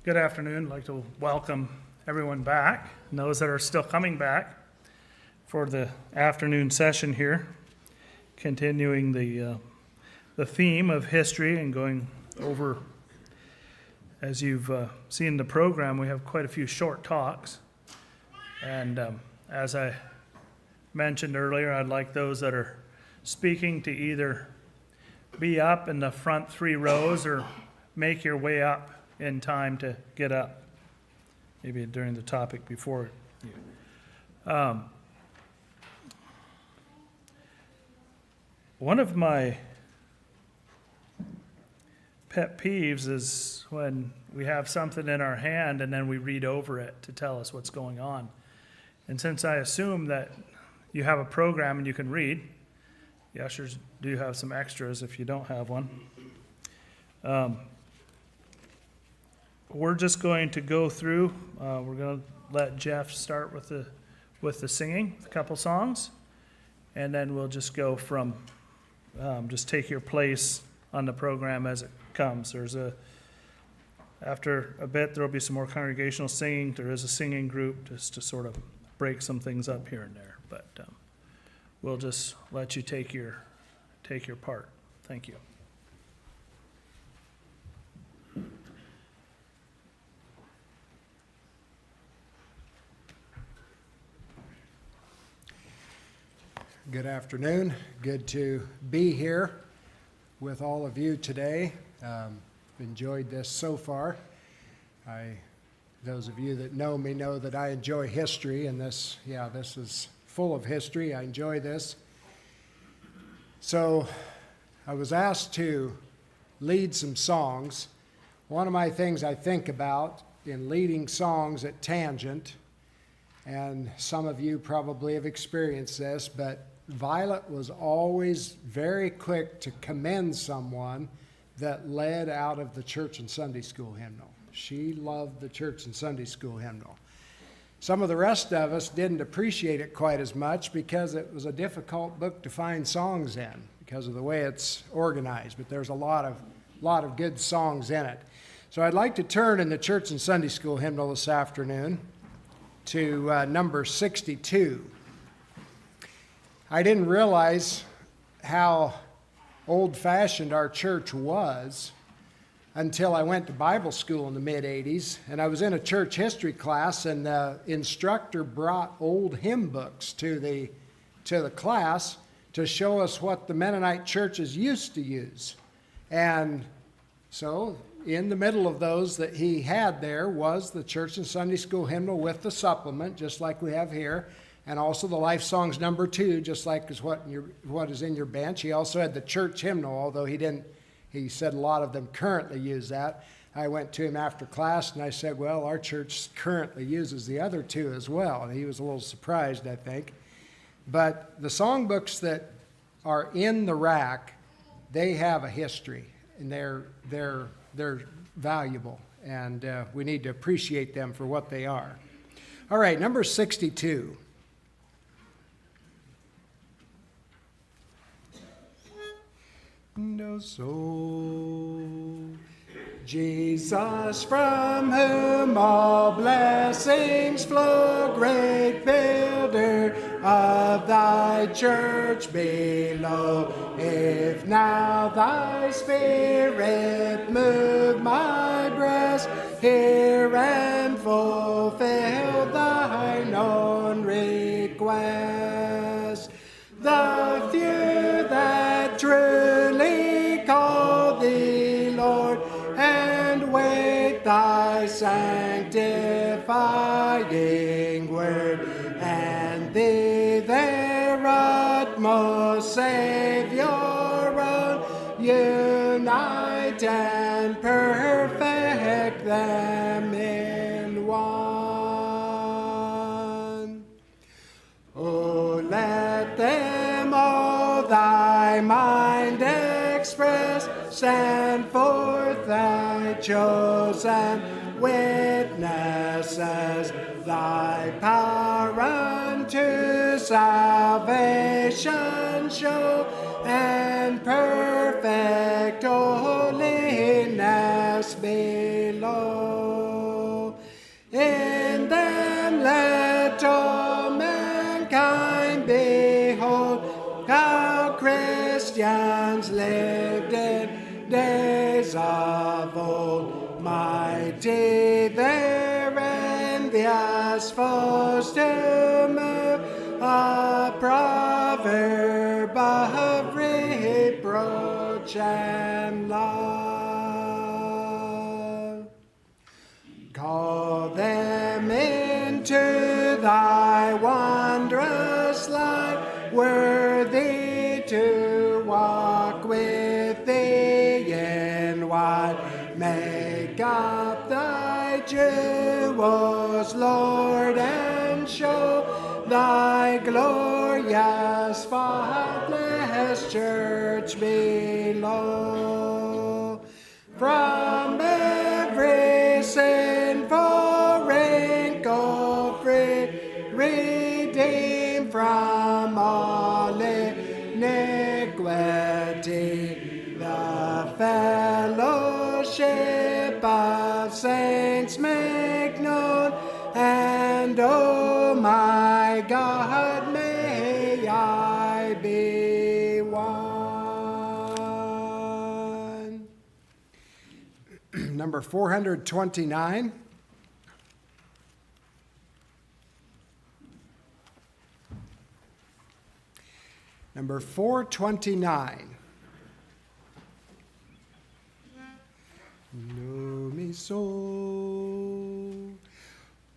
Good afternoon. I'd like to welcome everyone back, and those that are still coming back for the afternoon session here, continuing the theme of history and going over, as you've seen the program, we have quite a few short talks. And as I mentioned earlier, I'd like those that are speaking to either be up in the front 3 rows or make your way up in time to get up, maybe during the topic before you. One of my pet peeves is when we have something in our hand and then we read over it to tell us what's going on. And since I assume that you have a program and you can read, the ushers do have some extras if you don't have one. We're just going to go through. We're going to let Jeff start with the singing, a couple songs, and then we'll just go from just take your place on the program as it comes. After a bit, there will be some more congregational singing. There is a singing group just to sort of break some things up here and there, but we'll just let you take your part. Thank you. Good afternoon. Good to be here with all of you today. Enjoyed this so far. Those of you that know me know that I enjoy history, and this is full of history. I enjoy this. So I was asked to lead some songs. One of my things I think about in leading songs at Tangent, and some of you probably have experienced this, but Violet was always very quick to commend someone that led out of the church and Sunday school hymnal. She loved the church and Sunday school hymnal. Some of the rest of us didn't appreciate it quite as much because it was a difficult book to find songs in because of the way it's organized, but there's a lot of good songs in it. So I'd like to turn in the church and Sunday school hymnal this afternoon to number 62. I didn't realize how old-fashioned our church was until I went to Bible school in the mid-'80s, and I was in a church history class, and the instructor brought old hymn books to the class to show us what the Mennonite churches used to use. And so in the middle of those that he had there was the church and Sunday school hymnal with the supplement, just like we have here, and also the Life Songs number 2, just like is what is in your bench. He also had the church hymnal, although he said a lot of them currently use that. I went to him after class and I said, well, our church currently uses the other 2 as well. And he was a little surprised, I think. But the songbooks that are in the rack, they have a history, and they're valuable, and we need to appreciate them for what they are. All right, number 62. No soul, Jesus, from whom all blessings flow, great builder of thy church below. If now thy spirit move my breast, hear and fulfill thine own request. The few that truly call thee Lord, and wait thy sanctifying word, and thee their utmost Savior own, unite and perfect them in one. Oh, let them all thy mind express, send forth thy chosen witnesses, thy power unto salvation show, and perfect holiness below. days of old, mighty their envious foes to move, a proverb of reproach and love. Call them into thy wondrous light, worthy to walk with thee in white. Make up thy jewels, Lord, and show thy glorious, spotless church below. From every sinful wrinkle free, redeemed from all iniquity, the fellowship of saints make known, and oh my God, may I be one. Number 429. Number 429. Know me so.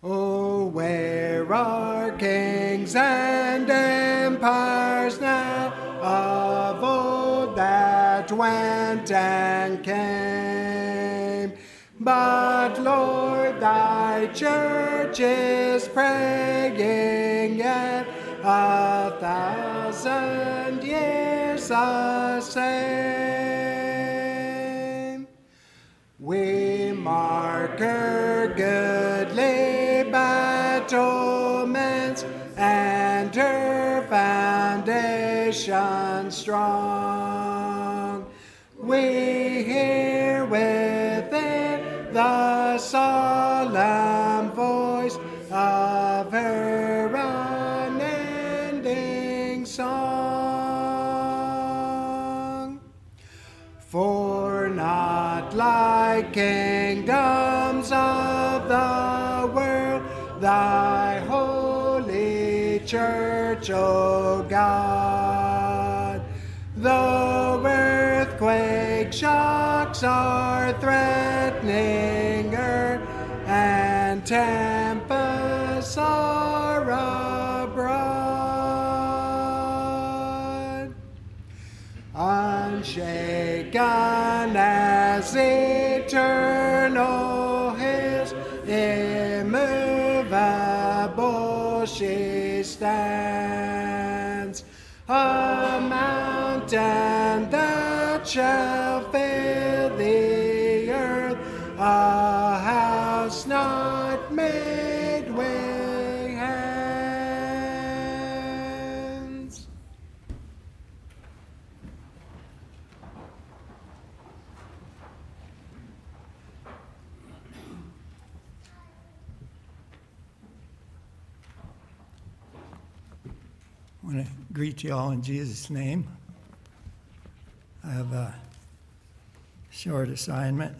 Oh, where are kings and empires now of old that went and came? But Lord, thy church is praying yet 1,000 years the same. We mark her goodly battlements and her foundation strong. We hear within the solemn voice of her unending song. For not like kingdoms of the world, thy holy church, O God. Though earthquake shocks are threatening earth, and tempests are abroad, unshaken as eternal hills, immovable she stands, a mountain that shall fill the earth, a house not made with hands. I want to greet you all in Jesus' name. I have a short assignment.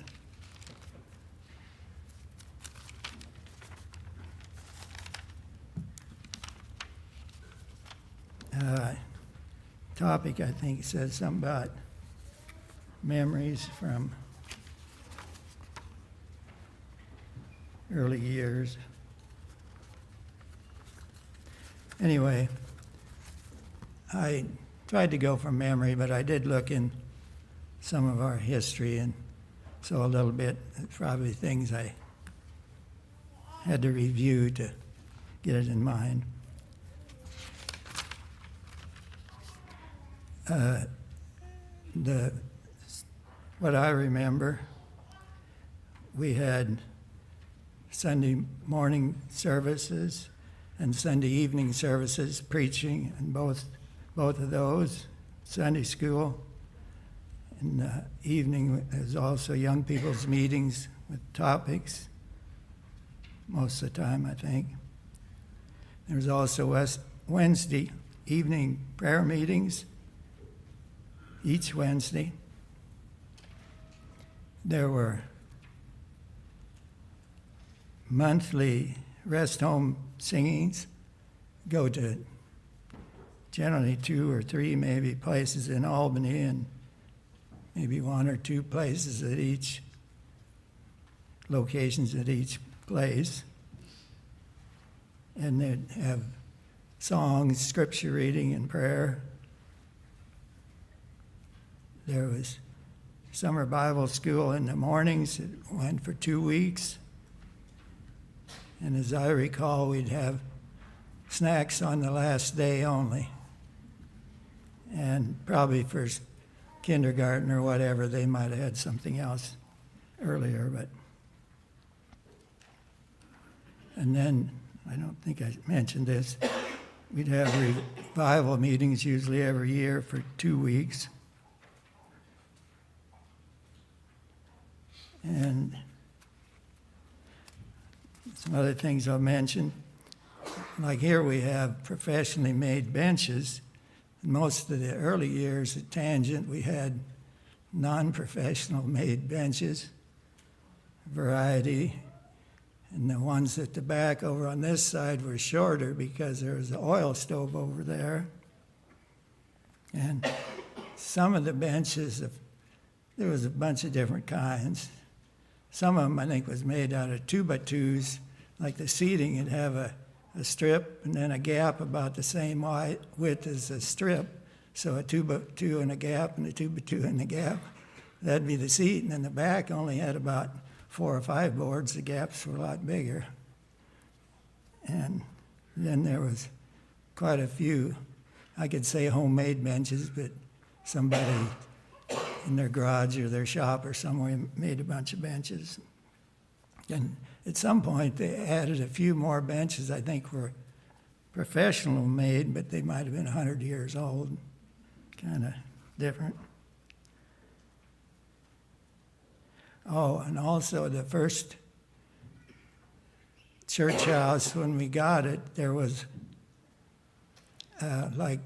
Topic, I think, says something about memories from early years. Anyway, I tried to go from memory, but I did look in some of our history, and so a little bit, probably things I had to review to get it in mind. What I remember, we had Sunday morning services and Sunday evening services, preaching, and both of those, Sunday school. In the evening, there's also young people's meetings with topics, most of the time, I think. There's also Wednesday evening prayer meetings, each Wednesday. there were monthly rest home singings, go to generally 2 or 3 maybe places in Albany, and maybe 1 or 2 places at each, locations at each place. And they'd have songs, scripture reading, and prayer. There was summer Bible school in the mornings. It went for 2 weeks. And as I recall, we'd have snacks on the last day only. And probably for kindergarten or whatever, they might have had something else earlier. And then, I don't think I mentioned this, we'd have revival meetings usually every year for 2 weeks. And some other things I'll mention. Like here we have professionally made benches. Most of the early years at Tangent, we had non-professional made benches, variety. And the ones at the back over on this side were shorter because there was an oil stove over there. And some of the benches, there was a bunch of different kinds. Some of them, I think, was made out of 2x2s. Like the seating, it'd have a strip and then a gap about the same width as a strip. So a 2x2 and a gap and a 2x2 and a gap. That'd be the seat. And then the back only had about 4 or 5 boards. The gaps were a lot bigger. And then there was quite a few, I could say homemade benches, but somebody in their garage or their shop or somewhere made a bunch of benches. And at some point, they added a few more benches I think were professional made, but they might have been 100 years old, kind of different. Oh, and also the first church house, when we got it, there was, like,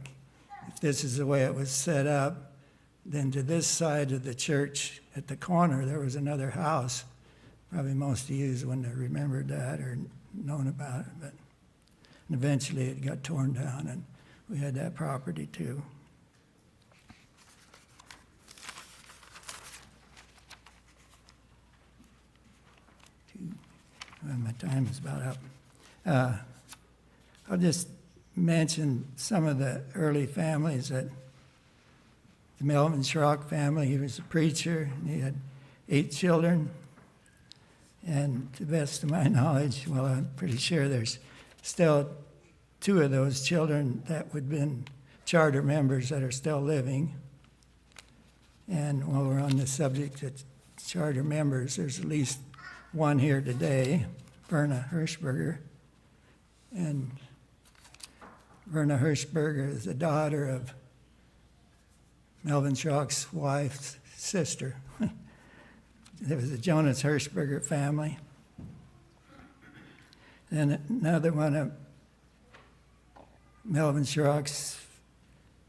if this is the way it was set up, then to this side of the church at the corner, there was another house. Probably most of you wouldn't have remembered that or known about it, but eventually it got torn down, and we had that property too. Well, my time is about up. I'll just mention some of the early families. That the Melvin Schrock family, he was a preacher, and he had 8 children. And to the best of my knowledge, well, I'm pretty sure there's still 2 of those children that would have been charter members that are still living. And while we're on the subject of charter members, there's at least one here today, Verna Hirschberger. And Verna Hirschberger is the daughter of Melvin Schrock's wife's sister. There was a Jonas Hirschberger family. And another one of Melvin Schrock's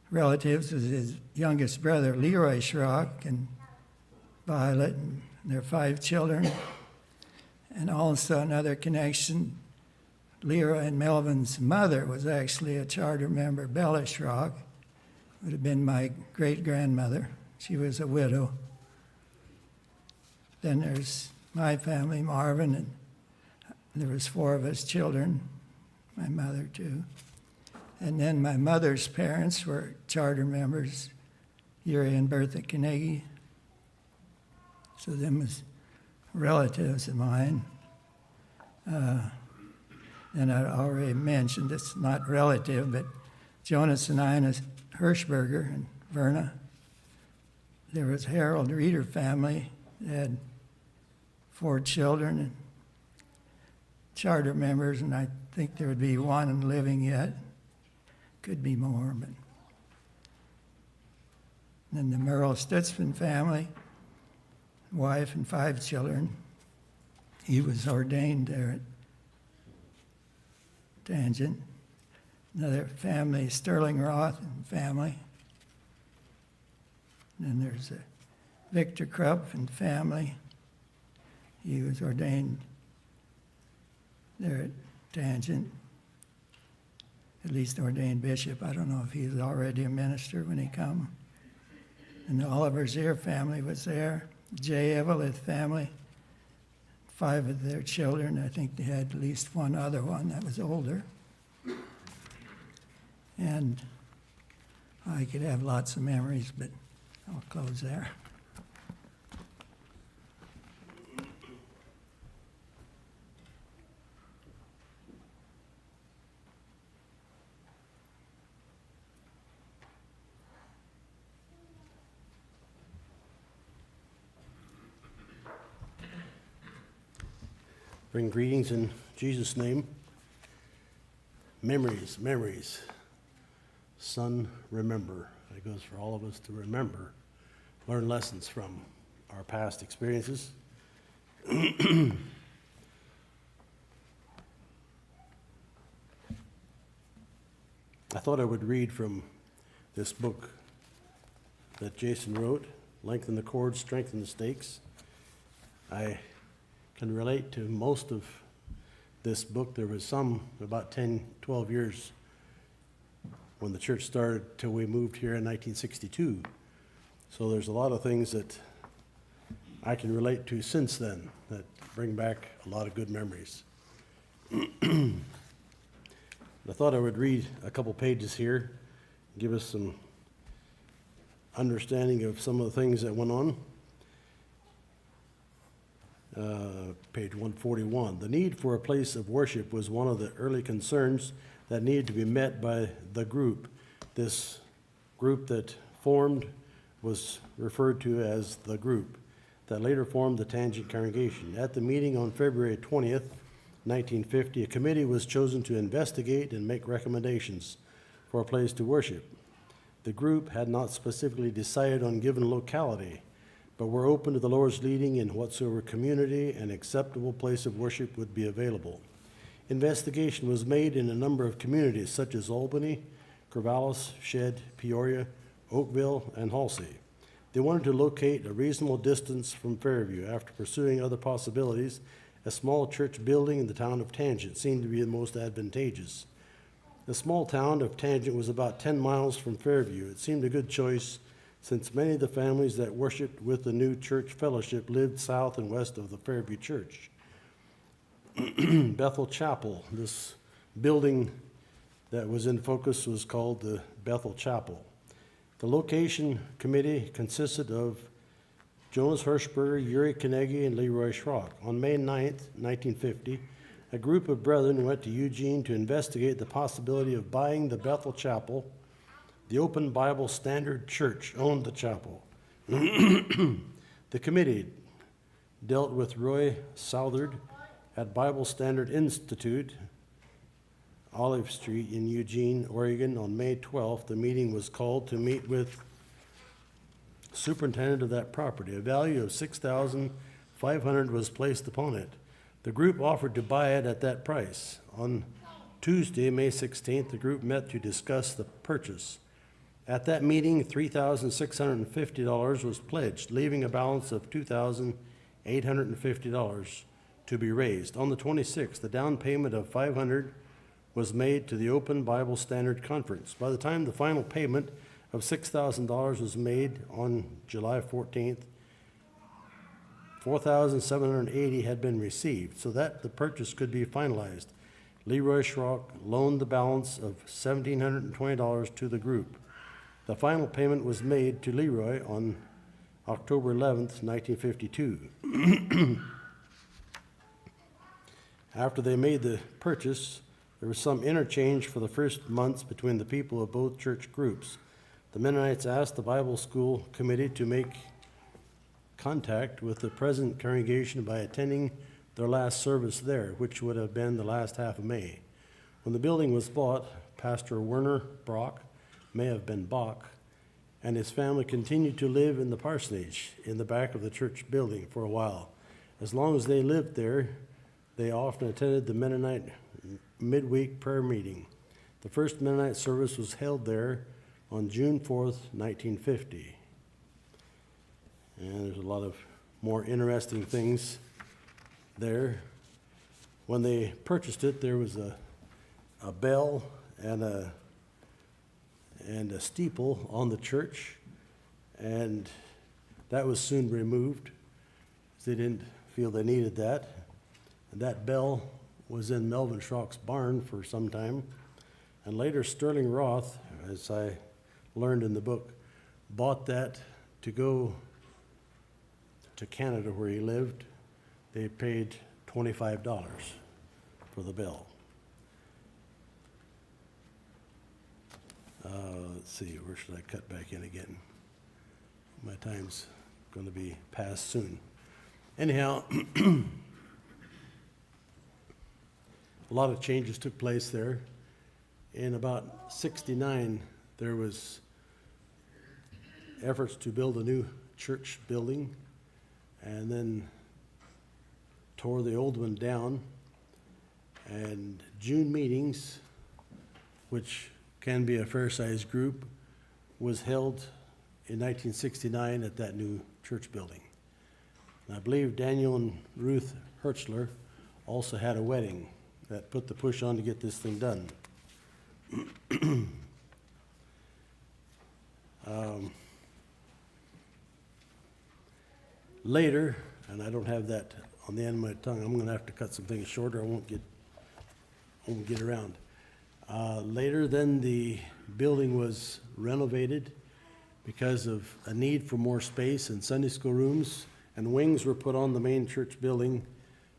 relatives was his youngest brother, Leroy Schrock, and Violet, and their 5 children. And also another connection, Leroy and Melvin's mother was actually a charter member, Bella Schrock, would have been my great-grandmother. She was a widow. Then there's my family, Marvin, and there was 4 of us children, my mother too. And then my mother's parents were charter members, Yuri and Bertha Carnegie. So them was relatives of mine. And I already mentioned, it's not relative, but Jonas and Ina Hirschberger and Verna. There was Harold Reeder family. They had 4 children and charter members, and I think there would be 1 living yet. Could be more, but. Then the Merle Stutzman family, wife and 5 children. He was ordained there at Tangent. Another family, Sterling Roth and family. And then there's Victor Krupp and family. He was ordained there at Tangent, at least ordained bishop. I don't know if he was already a minister when he come. And the Oliver Zier family was there. J. Evelyn family, 5 of their children. I think they had at least one other one that was older. And I could have lots of memories, but I'll close there. Bring greetings in Jesus' name. Memories, memories. Son, remember. It goes for all of us to remember, learn lessons from our past experiences. I thought I would read from this book that Jason wrote, Lengthen the Cords, Strengthen the Stakes. I can relate to most of this book. There was some about 10, 12 years when the church started till we moved here in 1962. So there's a lot of things that I can relate to since then that bring back a lot of good memories. I thought I would read a couple pages here, give us some understanding of some of the things that went on. Page 141. The need for a place of worship was one of the early concerns that needed to be met by the group. This group that formed was referred to as the group that later formed the Tangent Congregation. At the meeting on February 20th, 1950, a committee was chosen to investigate and make recommendations for a place to worship. The group had not specifically decided on given locality, but were open to the Lord's leading in whatsoever community and acceptable place of worship would be available. Investigation was made in a number of communities such as Albany, Corvallis, Shedd, Peoria, Oakville, and Halsey. They wanted to locate a reasonable distance from Fairview. After pursuing other possibilities, a small church building in the town of Tangent seemed to be the most advantageous. The small town of Tangent was about 10 miles from Fairview. It seemed a good choice since many of the families that worshiped with the new church fellowship lived south and west of the Fairview Church. Bethel Chapel, this building that was in focus was called the Bethel Chapel. The location committee consisted of Jonas Hirschberger, Yuri Kanegi, and Leroy Schrock. On May 9th, 1950, a group of brethren went to Eugene to investigate the possibility of buying the Bethel Chapel. The Open Bible Standard Church owned the chapel. The committee dealt with Roy Southard at Bible Standard Institute, Olive Street in Eugene, Oregon. On May 12th, the meeting was called to meet with superintendent of that property. A value of $6,500 was placed upon it. The group offered to buy it at that price. On Tuesday, May 16th, the group met to discuss the purchase. At that meeting, $3,650 was pledged, leaving a balance of $2,850 to be raised. On the 26th, the down payment of $500 was made to the Open Bible Standard Conference. By the time the final payment of $6,000 was made on July 14th, $4,780 had been received, so that the purchase could be finalized. Leroy Schrock loaned the balance of $1,720 to the group. The final payment was made to Leroy on October 11th, 1952. After they made the purchase, there was some interchange for the first months between the people of both church groups. The Mennonites asked the Bible School Committee to make contact with the present congregation by attending their last service there, which would have been the last half of May. When the building was bought, Pastor Werner Brock, may have been Bach, and his family continued to live in the parsonage in the back of the church building for a while. As long as they lived there, they often attended the Mennonite midweek prayer meeting. The first Mennonite service was held there on June 4th, 1950. And there's a lot of more interesting things there. When they purchased it, there was a bell and a steeple on the church, and that was soon removed. They didn't feel they needed that. And that bell was in Melvin Schrock's barn for some time. And later Sterling Roth, as I learned in the book, bought that to go to Canada where he lived. They paid $25 for the bell. Let's see, where should I cut back in again? My time's going to be past soon. Anyhow, a lot of changes took place there. In about '69, there was efforts to build a new church building, and then tore the old one down. And June meetings, which can be a fair-sized group, was held in 1969 at that new church building. And I believe Daniel and Ruth Hertzler also had a wedding that put the push on to get this thing done. Later, and I don't have that on the end of my tongue, I'm gonna have to cut some things shorter, I won't get around. Later then, the building was renovated because of a need for more space and Sunday school rooms, and wings were put on the main church building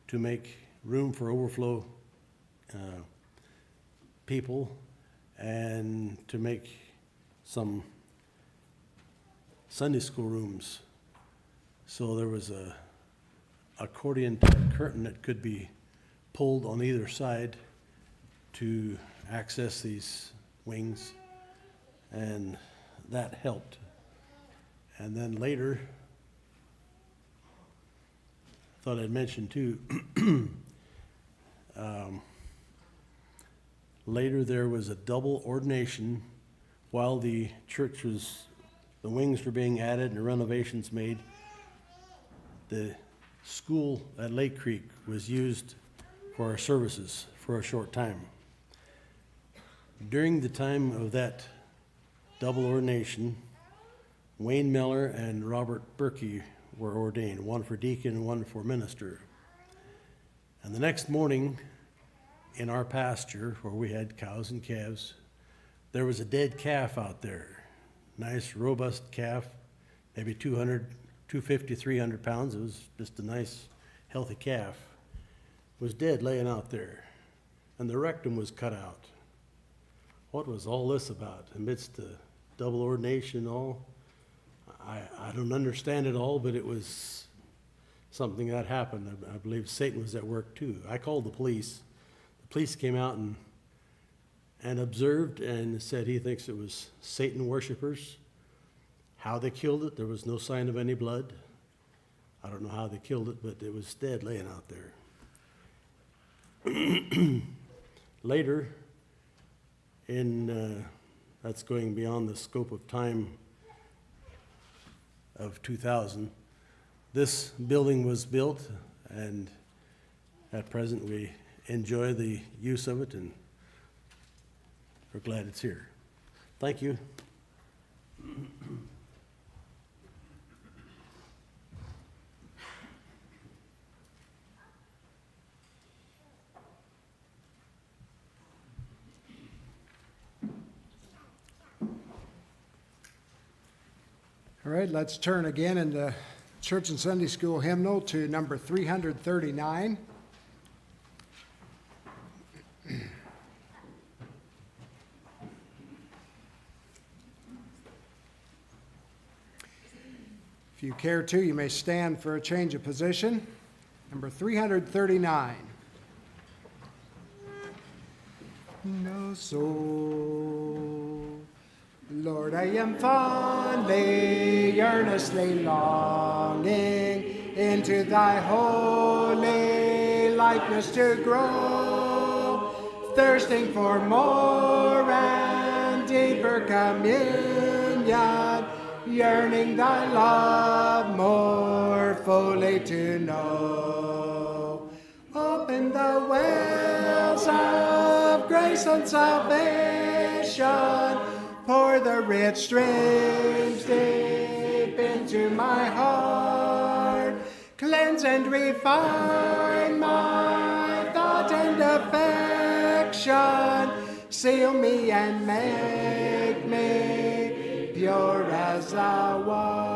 to make room for overflow people and to make some Sunday school rooms. So there was a accordion type curtain that could be pulled on either side to access these wings, and that helped. And then later, thought I'd mention too, later there was a double ordination while the church was, the wings were being added and the renovations made. The school at Lake Creek was used for our services for a short time. During the time of that double ordination, Wayne Miller and Robert Berkey were ordained, one for deacon and one for minister. And the next morning, in our pasture, where we had cows and calves, there was a dead calf out there. Nice, robust calf, maybe 250, 300 pounds. It was just a nice, healthy calf. It was dead laying out there, and the rectum was cut out. What was all this about amidst the double ordination and all? I don't understand it all, but it was something that happened. I believe Satan was at work too. I called the police. The police came out and observed and said he thinks it was Satan worshipers. How they killed it, there was no sign of any blood. I don't know how they killed it, but it was dead laying out there. Later, that's going beyond the scope of time of 2000, this building was built, and at present we enjoy the use of it, and we're glad it's here. Thank you. All right, let's turn again in the Church and Sunday School hymnal to number 339. If you care to, you may stand for a change of position. Number 339. No soul, Lord, I am fondly, earnestly longing into thy holy likeness to grow, thirsting for more and deeper communion yearning thy love more fully to know. Open the wells of grace and salvation, pour the rich streams deep into my heart, cleanse and refine my thought and affection, seal me and make me pure as thou art.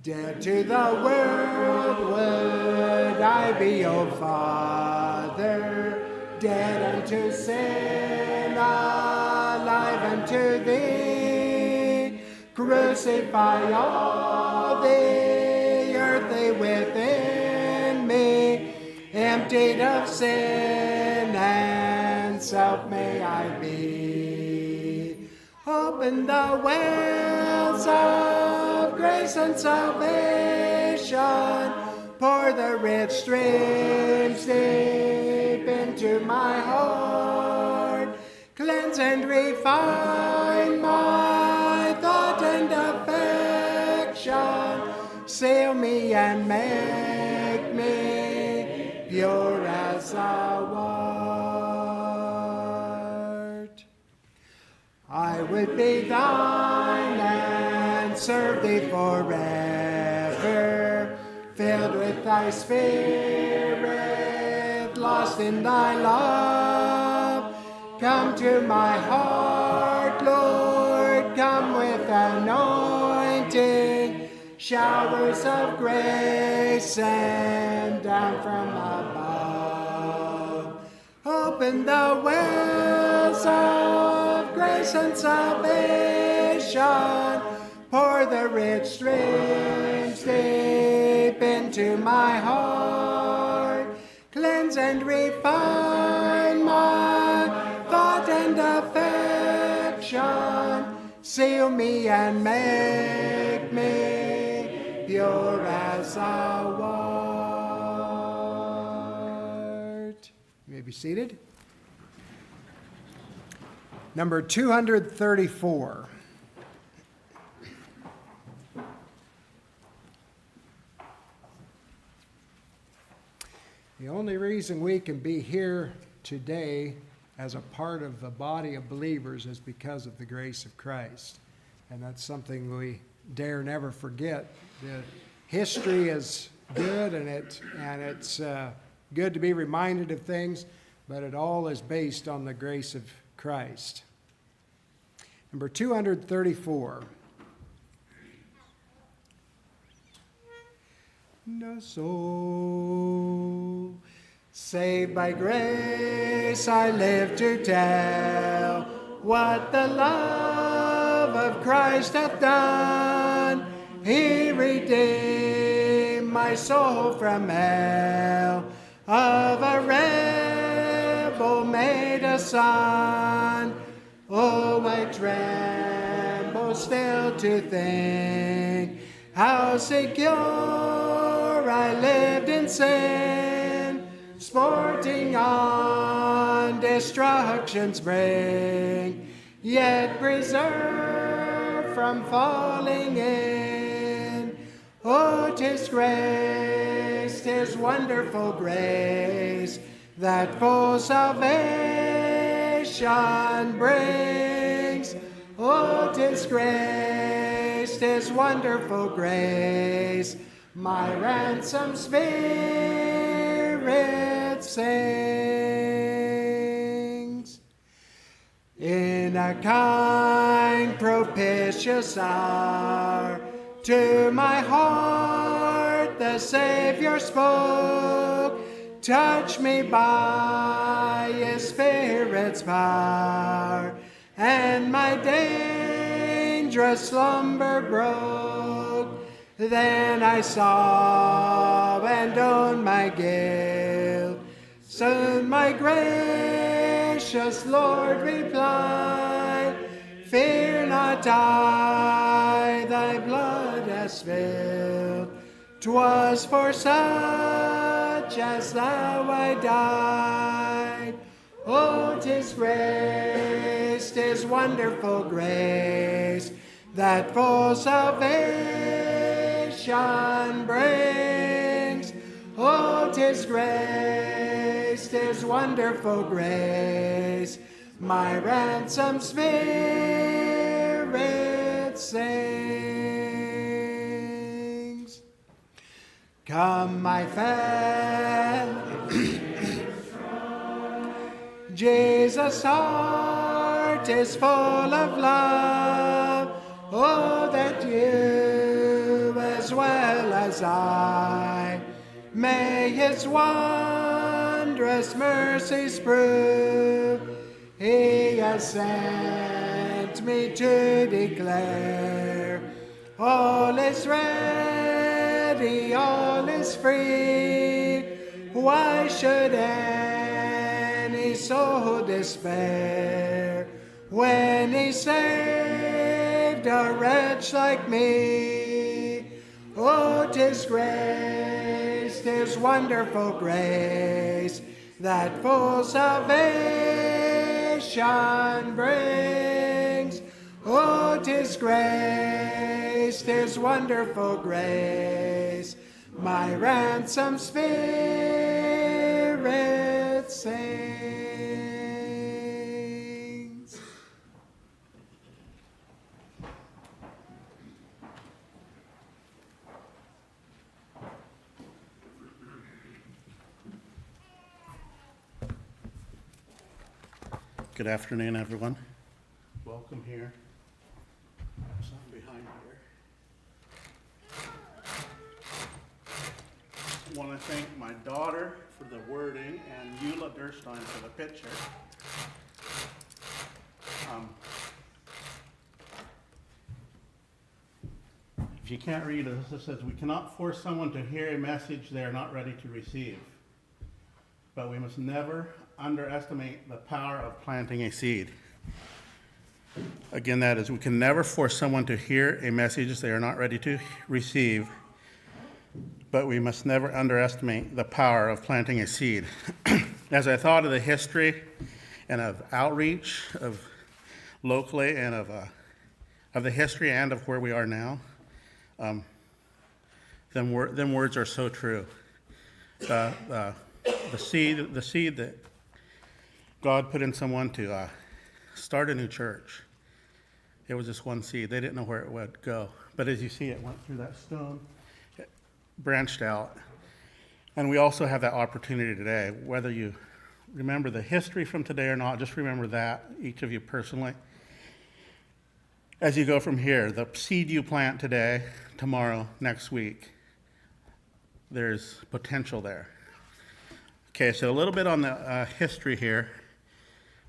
Dead to the world would I be, O Father, dead unto sin, alive unto thee. Crucify all the earthly within me, emptied of sin and self may I be. Open the wells of grace and salvation, pour the rich streams deep into my heart, cleanse and refine my thought and affection, seal me and make me pure as thou art. I would be thine and serve thee forever, filled with thy spirit, lost in thy love. Come to my heart, Lord, come with anointing, showers of grace send down from above. Open the wells of grace and salvation, pour the rich streams deep into my heart, cleanse and refine my thought and affection, seal me and make me pure as thou art. You may be seated. Number 234. The only reason we can be here today as a part of the body of believers is because of the grace of Christ. And that's something we dare never forget. The history is good, and it's good to be reminded of things, but it all is based on the grace of Christ. Number 234. No soul saved by grace, I live to tell what the love of Christ hath done. He redeemed my soul from hell, of a rebel made a son. Oh, I tremble still to think how secure I lived in sin, sporting on destruction's brink, yet preserved from falling in. Oh, 'tis grace, 'tis wonderful grace, that full salvation brings. Oh, 'tis grace, 'tis wonderful grace, my ransom spirit sings. In a kind propitious hour, to my heart the Savior spoke. Touch me by His Spirit's power, and my dangerous slumber broke. Then I saw and owned my guilt. Soon my gracious Lord replied, Fear not, I thy blood has spilled. 'Twas for such as thou I died. Oh, 'tis grace, 'tis wonderful grace that full salvation brings. Oh, 'tis grace, 'tis wonderful grace, my ransom spirit sings. Come, my friend, Jesus' heart is full of love. Oh, that you as well as I may his wondrous mercies prove. He has sent me to declare all is ready, all is free. Why should any soul despair when he saved a wretch like me? Oh, 'tis grace, 'tis wonderful grace that full salvation brings. Oh, 'tis grace, 'tis wonderful grace, my ransom spirit sings. Good afternoon, everyone. Welcome here. Something behind here. I want to thank my daughter for the wording and Eula Durstein for the picture. If you can't read it, it says, "We cannot force someone to hear a message they are not ready to receive. But we must never underestimate the power of planting a seed." Again, that is, we can never force someone to hear a message they are not ready to receive, but we must never underestimate the power of planting a seed. As I thought of the history and of outreach, of locally, and of the history and of where we are now, them words are so true. The seed that God put in someone to start a new church. It was just one seed. They didn't know where it would go. But as you see, it went through that stone, it branched out. And we also have that opportunity today. Whether you remember the history from today or not, just remember that, each of you personally. As you go from here, the seed you plant today, tomorrow, next week, there's potential there. Okay, so a little bit on the history here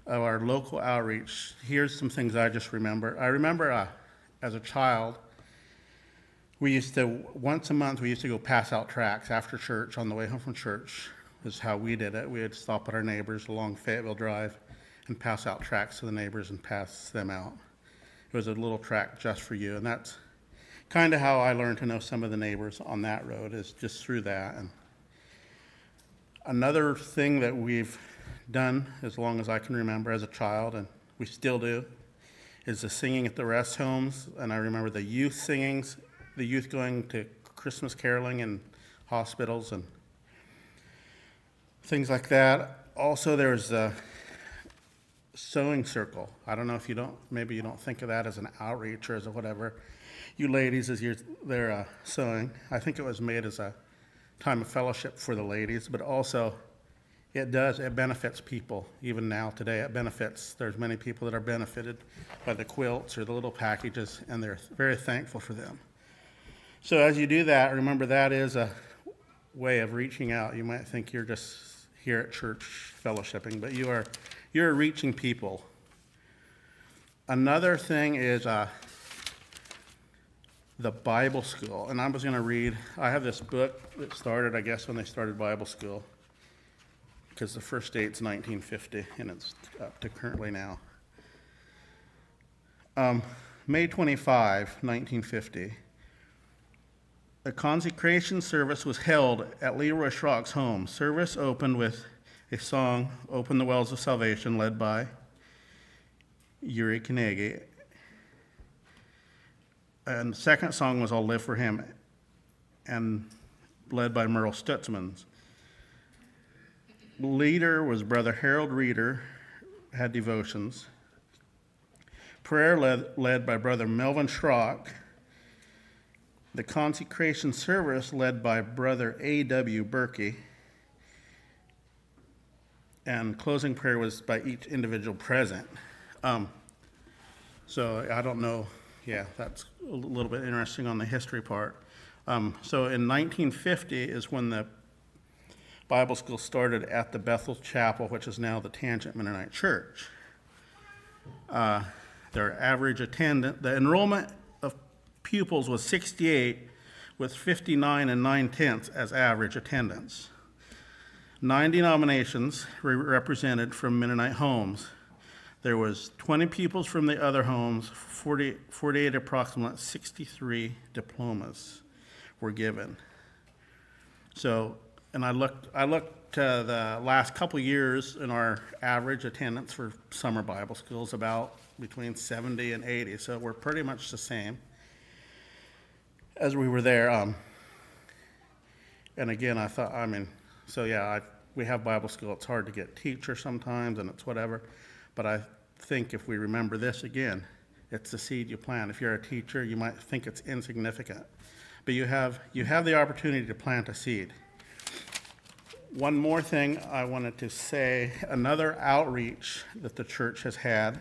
of our local outreach. Here's some things I just remember. I remember as a child, once a month, we used to go pass out tracts after church, on the way home from church, is how we did it. We would stop at our neighbors along Fayetteville Drive and pass out tracts to the neighbors and pass them out. It was a little tract just for you, and that's kind of how I learned to know some of the neighbors on that road, is just through that. And another thing that we've done as long as I can remember as a child, and we still do, is the singing at the rest homes. And I remember the youth singings, the youth going to Christmas caroling in hospitals and things like that. Also, there's a sewing circle. I don't know if maybe you don't think of that as an outreach or as a whatever. You ladies, as you're there sewing, I think it was made as a time of fellowship for the ladies, but also it benefits people. Even now, today, there's many people that are benefited by the quilts or the little packages, and they're very thankful for them. So as you do that, remember that is a way of reaching out. You might think you're just here at church fellowshipping, but you're reaching people. Another thing is the Bible school. And I was going to read, I have this book that started, I guess, when they started Bible school, because the first date's 1950, and it's up to currently now. May 25, 1950, a consecration service was held at Leroy Schrock's home. Service opened with a song, "Open the Wells of Salvation," led by Yuri Kanegi. And the second song was I'll Live for Him, and led by Merle Stutzmans. Leader was Brother Harold Reeder, had devotions. Prayer led by Brother Melvin Schrock. The consecration service led by Brother A.W. Berkey. And closing prayer was by each individual present. So I don't know, yeah, that's a little bit interesting on the history part. So in 1950 is when the Bible school started at the Bethel Chapel, which is now the Tangent Mennonite Church. Their average attendance, the enrollment of pupils was 68, with 59 and 9/10 as average attendance. 9 denominations were represented from Mennonite homes. There was 20 pupils from the other homes, 48 approximate 63 diplomas were given. So, and I looked the last couple years, in our average attendance for summer Bible schools about between 70 and 80. So we're pretty much the same as we were there. And again, I thought, we have Bible school. It's hard to get teachers sometimes, and it's whatever. But I think if we remember this again, it's the seed you plant. If you're a teacher, you might think it's insignificant, but you have the opportunity to plant a seed. One more thing I wanted to say, another outreach that the church has had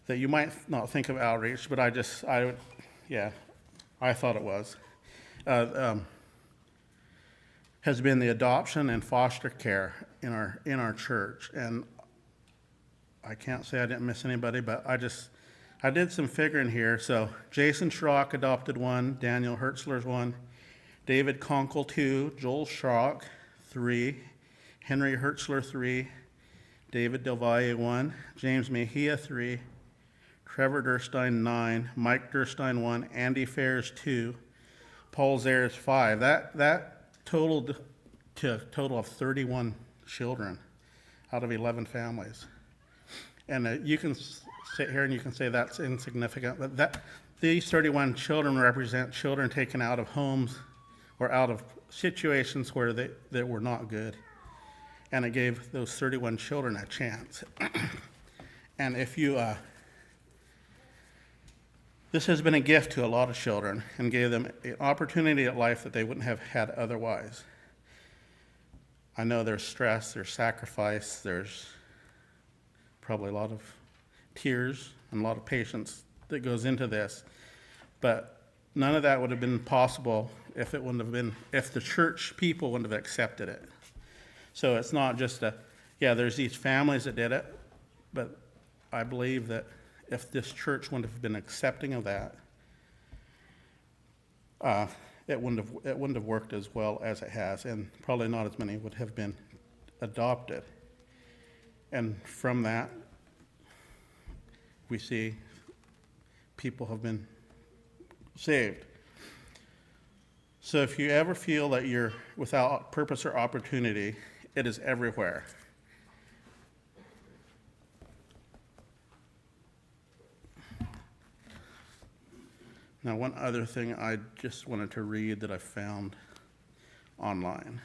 that you might not think of outreach, but I thought it was, has been the adoption and foster care in our church. And I can't say I didn't miss anybody, but I did some figuring here. So Jason Schrock adopted 1, Daniel Hertzler's 1, David Conkle 2, Joel Schrock 3, Henry Hertzler 3, David Del Valle 1, James Mejia 3, Trevor Durstein 9, Mike Durstein 1, Andy Fairs 2, Paul Zayres 5. That totaled to a total of 31 children out of 11 families. And you can sit here and you can say that's insignificant, but these 31 children represent children taken out of homes or out of situations where they were not good. And it gave those 31 children a chance. And if you, this has been a gift to a lot of children and gave them an opportunity at life that they wouldn't have had otherwise. I know there's stress, there's sacrifice, there's probably a lot of tears and a lot of patience that goes into this, but none of that would have been possible if the church people wouldn't have accepted it. So it's not just there's these families that did it, but I believe that if this church wouldn't have been accepting of that, it wouldn't have worked as well as it has, and probably not as many would have been adopted. And from that, we see people have been saved. So if you ever feel that you're without purpose or opportunity, it is everywhere. Now, one other thing I just wanted to read that I found online,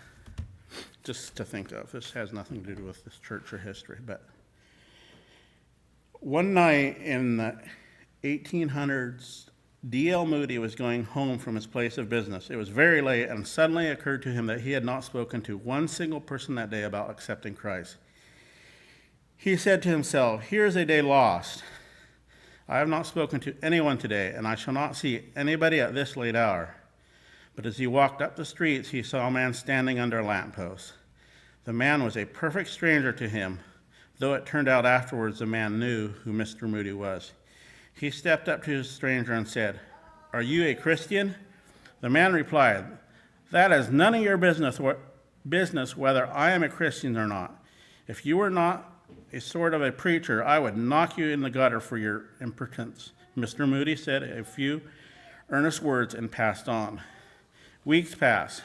just to think of. This has nothing to do with this church or history, but one night in the 1800s, D.L. Moody was going home from his place of business. It was very late, and suddenly it occurred to him that he had not spoken to one single person that day about accepting Christ. He said to himself, "Here's a day lost. I have not spoken to anyone today, and I shall not see anybody at this late hour." But as he walked up the streets, he saw a man standing under a lamppost. The man was a perfect stranger to him, though it turned out afterwards the man knew who Mr. Moody was. He stepped up to his stranger and said, "Are you a Christian?" The man replied, "That is none of your business whether I am a Christian or not. If you were not a sort of a preacher, I would knock you in the gutter for your impertinence." Mr. Moody said a few earnest words and passed on. Weeks passed.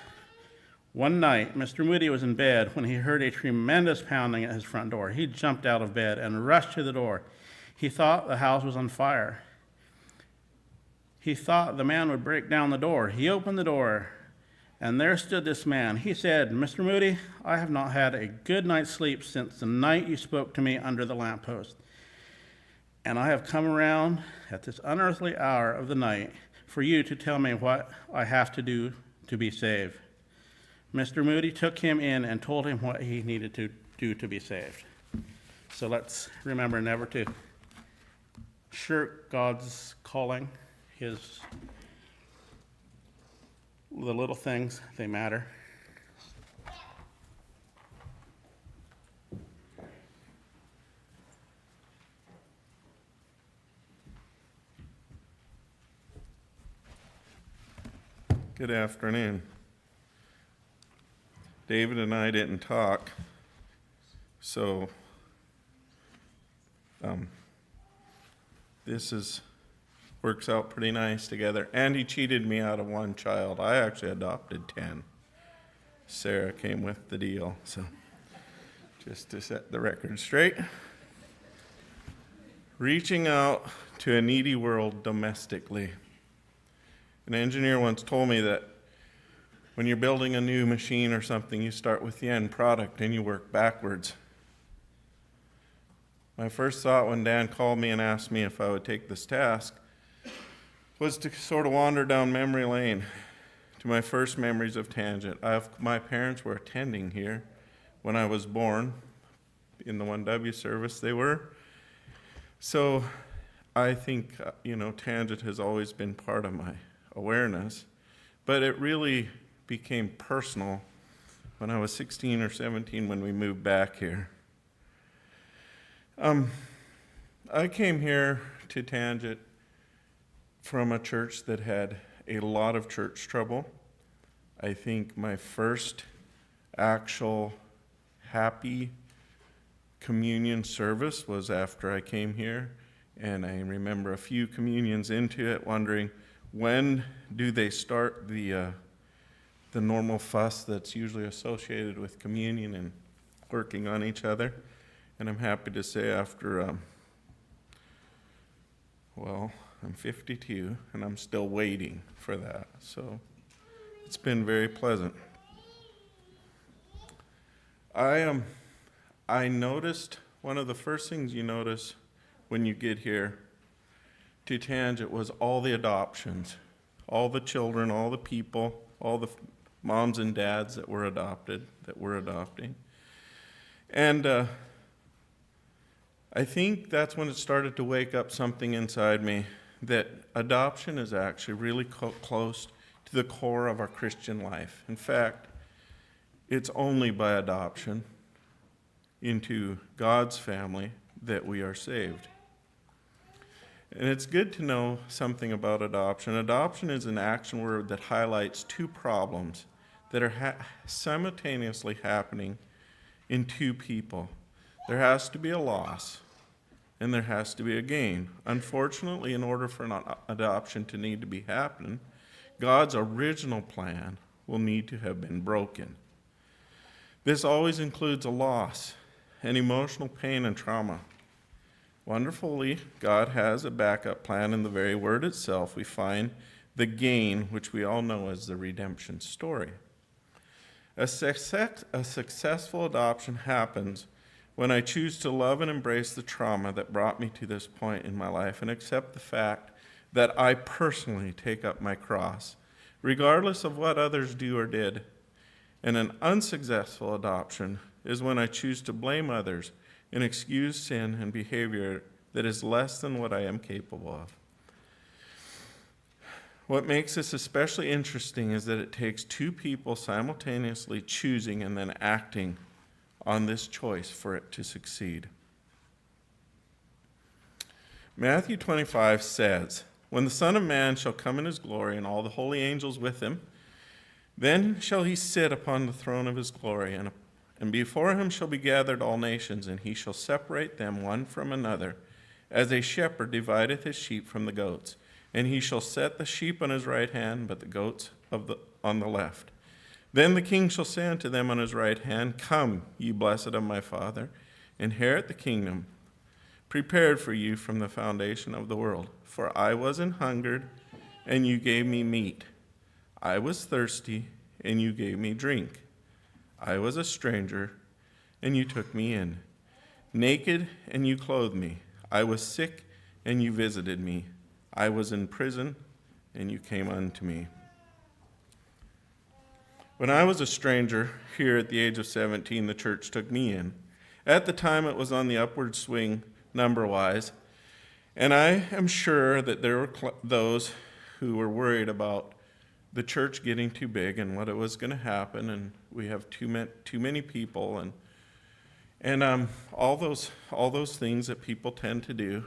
One night, Mr. Moody was in bed when he heard a tremendous pounding at his front door. He jumped out of bed and rushed to the door. He thought the house was on fire. He thought the man would break down the door. He opened the door, and there stood this man. He said, "Mr. Moody, I have not had a good night's sleep since the night you spoke to me under the lamppost. And I have come around at this unearthly hour of the night for you to tell me what I have to do to be saved." Mr. Moody took him in and told him what he needed to do to be saved. So let's remember never to shirk God's calling. The little things, they matter. Good afternoon. David and I didn't talk, so this works out pretty nice together. And he cheated me out of one child. I actually adopted 10. Sarah came with the deal, so just to set the record straight. Reaching out to a needy world domestically. An engineer once told me that when you're building a new machine or something, you start with the end product and you work backwards. My first thought when Dan called me and asked me if I would take this task was to sort of wander down memory lane to my first memories of Tangent. My parents were attending here when I was born. In the 1W service they were. So I think, Tangent has always been part of my awareness, but it really became personal when I was 16 or 17 when we moved back here. I came here to Tangent from a church that had a lot of church trouble. I think my first actual happy communion service was after I came here, and I remember a few communions into it wondering, when do they start the normal fuss that's usually associated with communion and working on each other? And I'm happy to say after, I'm 52 and I'm still waiting for that. So it's been very pleasant. I noticed one of the first things you notice when you get here to Tangent was all the adoptions, all the children, all the people, all the moms and dads that were adopted, that we're adopting. And I think that's when it started to wake up something inside me, that adoption is actually really close to the core of our Christian life. In fact, it's only by adoption into God's family that we are saved. And it's good to know something about adoption. Adoption is an action word that highlights two problems that are simultaneously happening in two people. There has to be a loss, and there has to be a gain. Unfortunately, in order for an adoption to need to be happening, God's original plan will need to have been broken. This always includes a loss, and emotional pain and trauma. Wonderfully, God has a backup plan in the very word itself. We find the gain, which we all know as the redemption story. A successful adoption happens when I choose to love and embrace the trauma that brought me to this point in my life and accept the fact that I personally take up my cross, regardless of what others do or did. And an unsuccessful adoption is when I choose to blame others and excuse sin and behavior that is less than what I am capable of. What makes this especially interesting is that it takes two people simultaneously choosing and then acting on this choice for it to succeed. Matthew 25 says, "When the Son of Man shall come in his glory and all the holy angels with him, then shall he sit upon the throne of his glory, and before him shall be gathered all nations, and he shall separate them one from another, as a shepherd divideth his sheep from the goats. And he shall set the sheep on his right hand, but the goats on the left. Then the king shall say unto them on his right hand, Come, ye blessed of my Father, inherit the kingdom prepared for you from the foundation of the world. For I was an hungered, and you gave me meat. I was thirsty, and you gave me drink. I was a stranger, and you took me in. Naked, and you clothed me. I was sick, and you visited me. I was in prison, and you came unto me. When I was a stranger here at the age of 17, the church took me in. At the time, it was on the upward swing, number-wise, and I am sure that there were those who were worried about the church getting too big and what it was going to happen, and we have too many people, and all those things that people tend to do,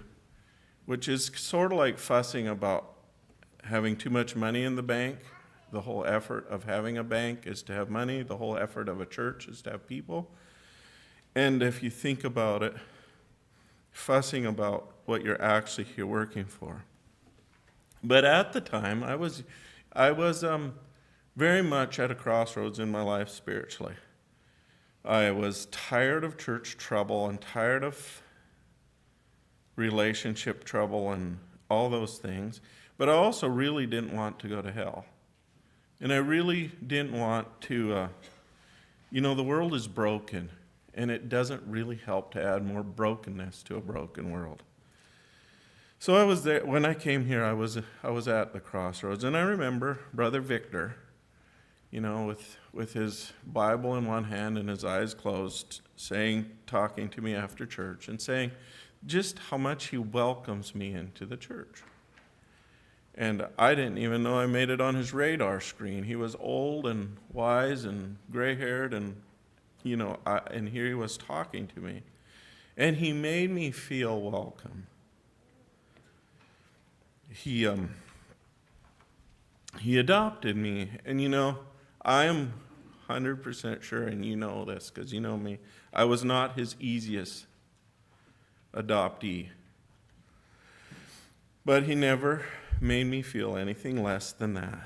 which is sort of like fussing about having too much money in the bank. The whole effort of having a bank is to have money. The whole effort of a church is to have people. And if you think about it, fussing about what you're actually here working for. But at the time, I was very much at a crossroads in my life spiritually. I was tired of church trouble and tired of relationship trouble and all those things, but I also really didn't want to go to hell. And I really didn't want to, the world is broken, and it doesn't really help to add more brokenness to a broken world. So I was there, when I came here, I was at the crossroads, and I remember Brother Victor, with his Bible in one hand and his eyes closed, talking to me after church and saying just how much he welcomes me into the church. And I didn't even know I made it on his radar screen. He was old and wise and gray-haired, and and here he was talking to me. And he made me feel welcome. He adopted me, and I am 100% sure, and you know this because you know me, I was not his easiest adoptee. But he never made me feel anything less than that.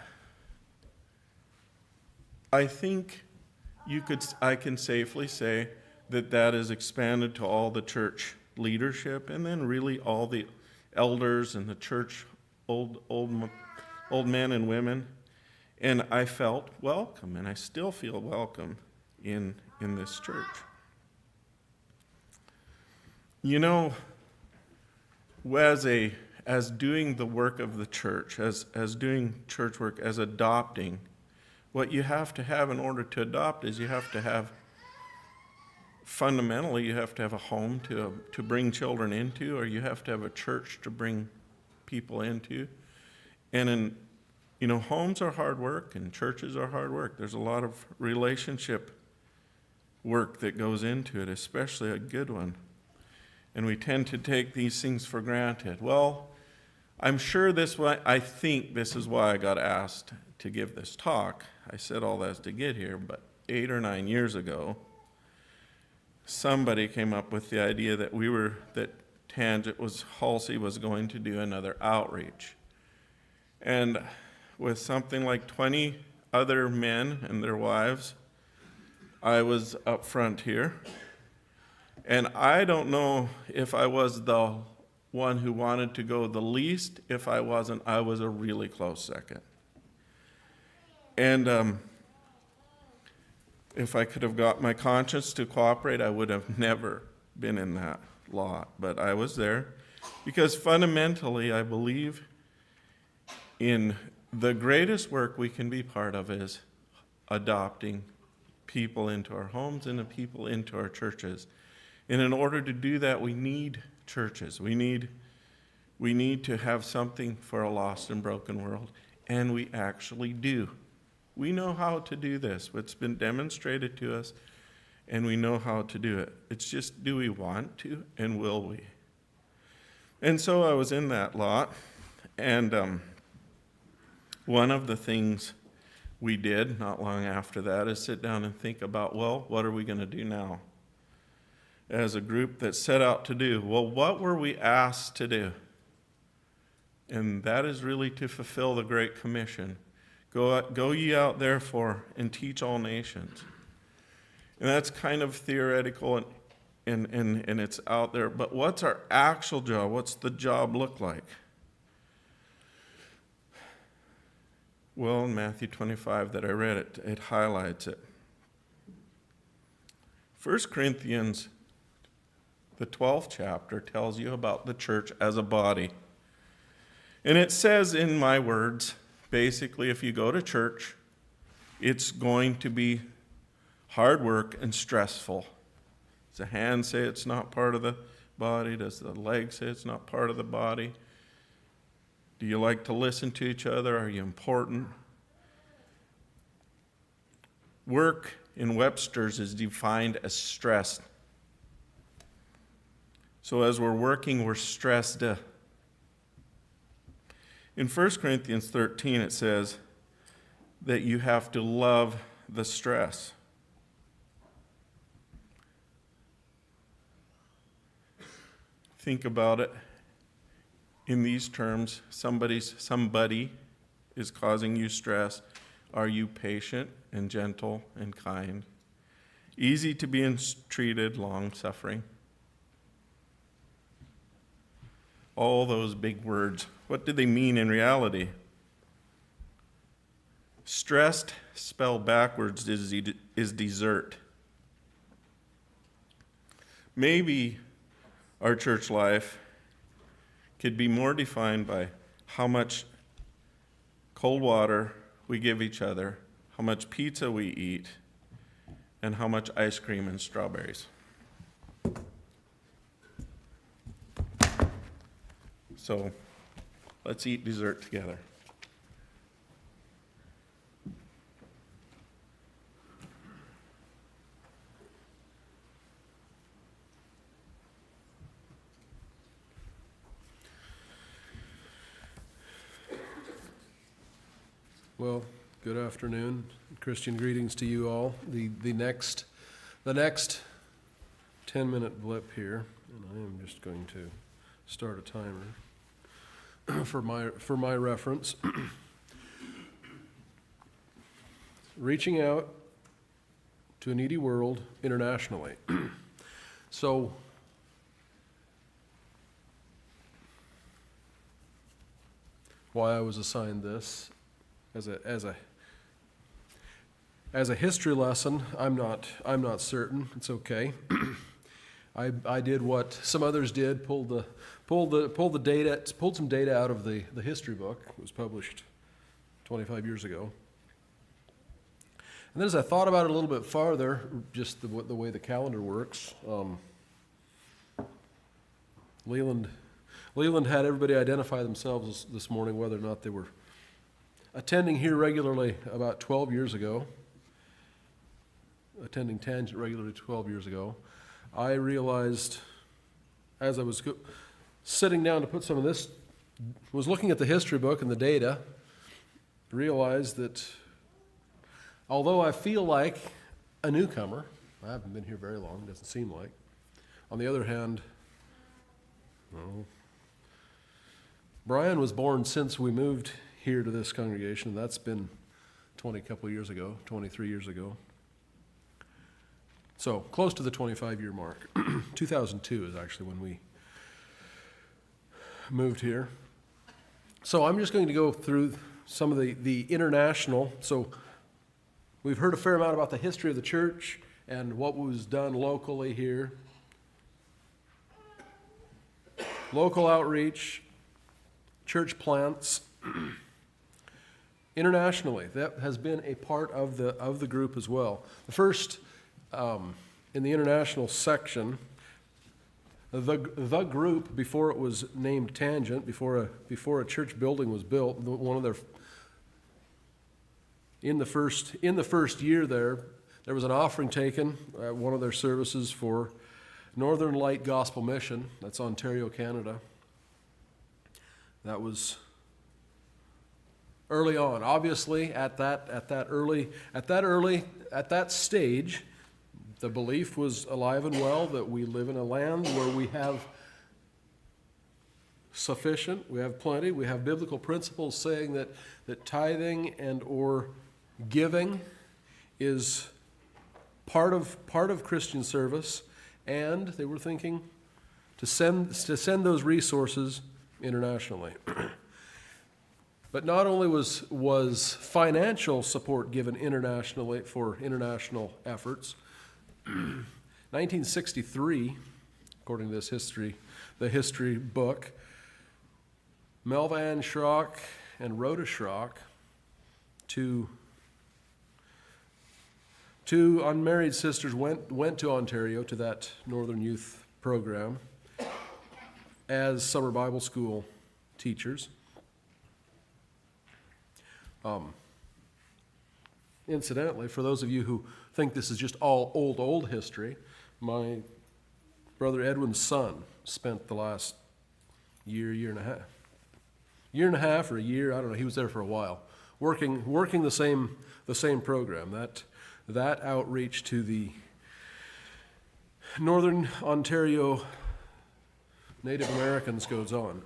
I think I can safely say that is expanded to all the church leadership, and then really all the elders and the church old men and women. And I felt welcome, and I still feel welcome in this church. As doing the work of the church, as doing church work, as adopting, what you have to have in order to adopt is fundamentally you have to have a home to bring children into, or you have to have a church to bring people into. And homes are hard work and churches are hard work. There's a lot of relationship work that goes into it, especially a good one. And we tend to take these things for granted. Well, I think this is why I got asked to give this talk. I said all that to get here, but 8 or 9 years ago, somebody came up with the idea that Halsey was going to do another outreach. And with something like 20 other men and their wives, I was up front here. And I don't know if I was the one who wanted to go the least. If I wasn't, I was a really close second. And if I could have got my conscience to cooperate, I would have never been in that lot. But I was there because fundamentally I believe in the greatest work we can be part of is adopting people into our homes and the people into our churches. And in order to do that, we need churches. We need to have something for a lost and broken world. And we actually do. We know how to do this. It's been demonstrated to us, and we know how to do it. It's just, do we want to, and will we? And so I was in that lot, and one of the things we did not long after that is sit down and think about, well, what are we going to do now? As a group that set out to do, well, what were we asked to do? And that is really to fulfill the Great Commission. Go ye out therefore and teach all nations. And that's kind of theoretical and it's out there. But what's our actual job? What's the job look like? Well, in Matthew 25 that I read, it highlights it. 1 Corinthians, the 12th chapter, tells you about the church as a body. And it says in my words, basically, if you go to church, it's going to be hard work and stressful. Does the hand say it's not part of the body? Does the leg say it's not part of the body? Do you like to listen to each other? Are you important? Work in Webster's is defined as stress. So as we're working, we're stressed. In 1 Corinthians 13, it says that you have to love the stress. Think about it in these terms. Somebody is causing you stress. Are you patient and gentle and kind? Easy to be entreated, long-suffering. All those big words. What do they mean in reality? Stressed, spelled backwards, is desert. Maybe our church life could be more defined by how much cold water we give each other, how much pizza we eat, and how much ice cream and strawberries. So let's eat dessert together. Well, good afternoon. Christian greetings to you all. The next 10-minute blip here, and I am just going to start a timer for my reference. Reaching out to a needy world internationally. So why I was assigned this as a history lesson, I'm not certain. It's okay. I did what some others did, pulled some data out of the history book. It was published 25 years ago. And then as I thought about it a little bit farther, just the way the calendar works, Leland had everybody identify themselves this morning, whether or not they were attending here regularly about 12 years ago, attending Tangent regularly 12 years ago. I realized as I was sitting down to put some of this, was looking at the history book and the data, realized that although I feel like a newcomer, I haven't been here very long, doesn't seem like. On the other hand, well, Brian was born since we moved here to this congregation. That's been 23 years ago. So close to the 25-year mark. 2002 is actually when we moved here. So I'm just going to go through some of the international. So we've heard a fair amount about the history of the church and what was done locally here. Local outreach, church plants. Internationally, that has been a part of the group as well. The first, in the international section, the group, before it was named Tangent, before a church building was built, in the first year there was an offering taken at one of their services for Northern Light Gospel Mission. That's Ontario, Canada. That was early on. Obviously, at that stage, the belief was alive and well that we live in a land where we have sufficient. We have plenty. We have biblical principles saying that tithing and or giving is part of Christian service, and they were thinking to send those resources internationally. But not only was financial support given internationally for international efforts, 1963, according to the history book, Melva Schrock and Rhoda Schrock, two unmarried sisters, went to Ontario to that Northern Youth program as summer Bible school teachers. Incidentally, for those of you who think this is just all old history, my brother Edwin's son spent the last year and a half or a year, I don't know, he was there for a while, working the same program. That outreach to the Northern Ontario Native Americans goes on.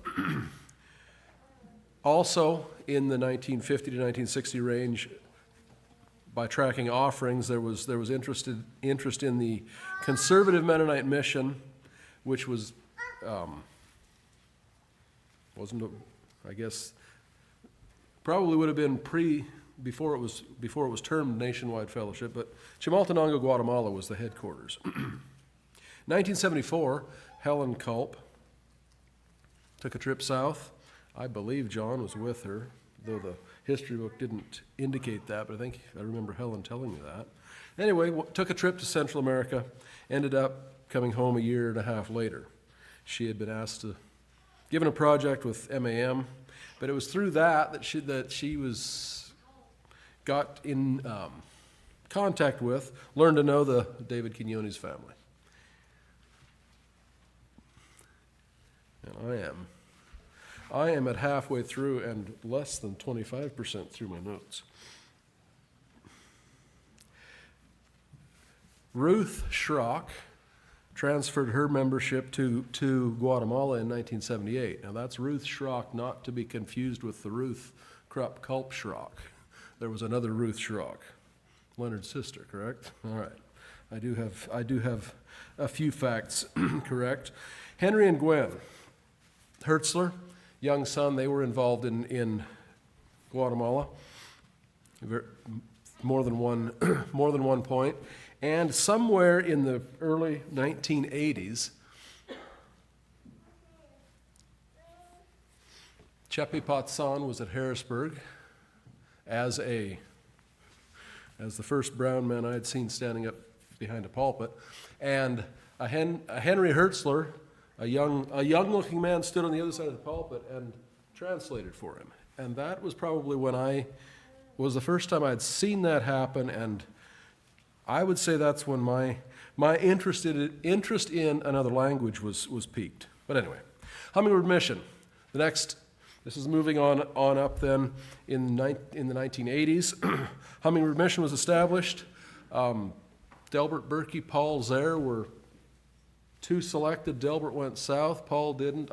Also, in the 1950 to 1960 range, by tracking offerings, there was interest in the conservative Mennonite mission, which was I guess probably would have been before it was termed Nationwide Fellowship, but Chimaltenango, Guatemala was the headquarters. 1974, Helen Culp took a trip south. I believe John was with her, though the history book didn't indicate that, but I remember Helen telling me that. Anyway, took a trip to Central America, ended up coming home a year and a half later. She had been given a project with MAM, but it was through that she got in contact with, learned to know the David Quinones family. And I am at halfway through and less than 25% through my notes. Ruth Schrock transferred her membership to Guatemala in 1978. Now that's Ruth Schrock, not to be confused with the Ruth Krupp Culp Schrock. There was another Ruth Schrock, Leonard's sister, correct? All right. I do have a few facts correct. Henry and Gwen Hertzler, young son, they were involved in Guatemala, more than one point. And somewhere in the early 1980s, Chepe Patsan was at Harrisburg as the first brown man I had seen standing up behind a pulpit, and a Henry Hertzler, a young-looking man, stood on the other side of the pulpit and translated for him. And that was probably was the first time I had seen that happen, and I would say that's when my interest in another language was piqued. But anyway, Hummingbird Mission. This is moving on up then in the 1980s. Hummingbird Mission was established. Delbert Berkey, Paul Zare were two selected. Delbert went south. Paul didn't.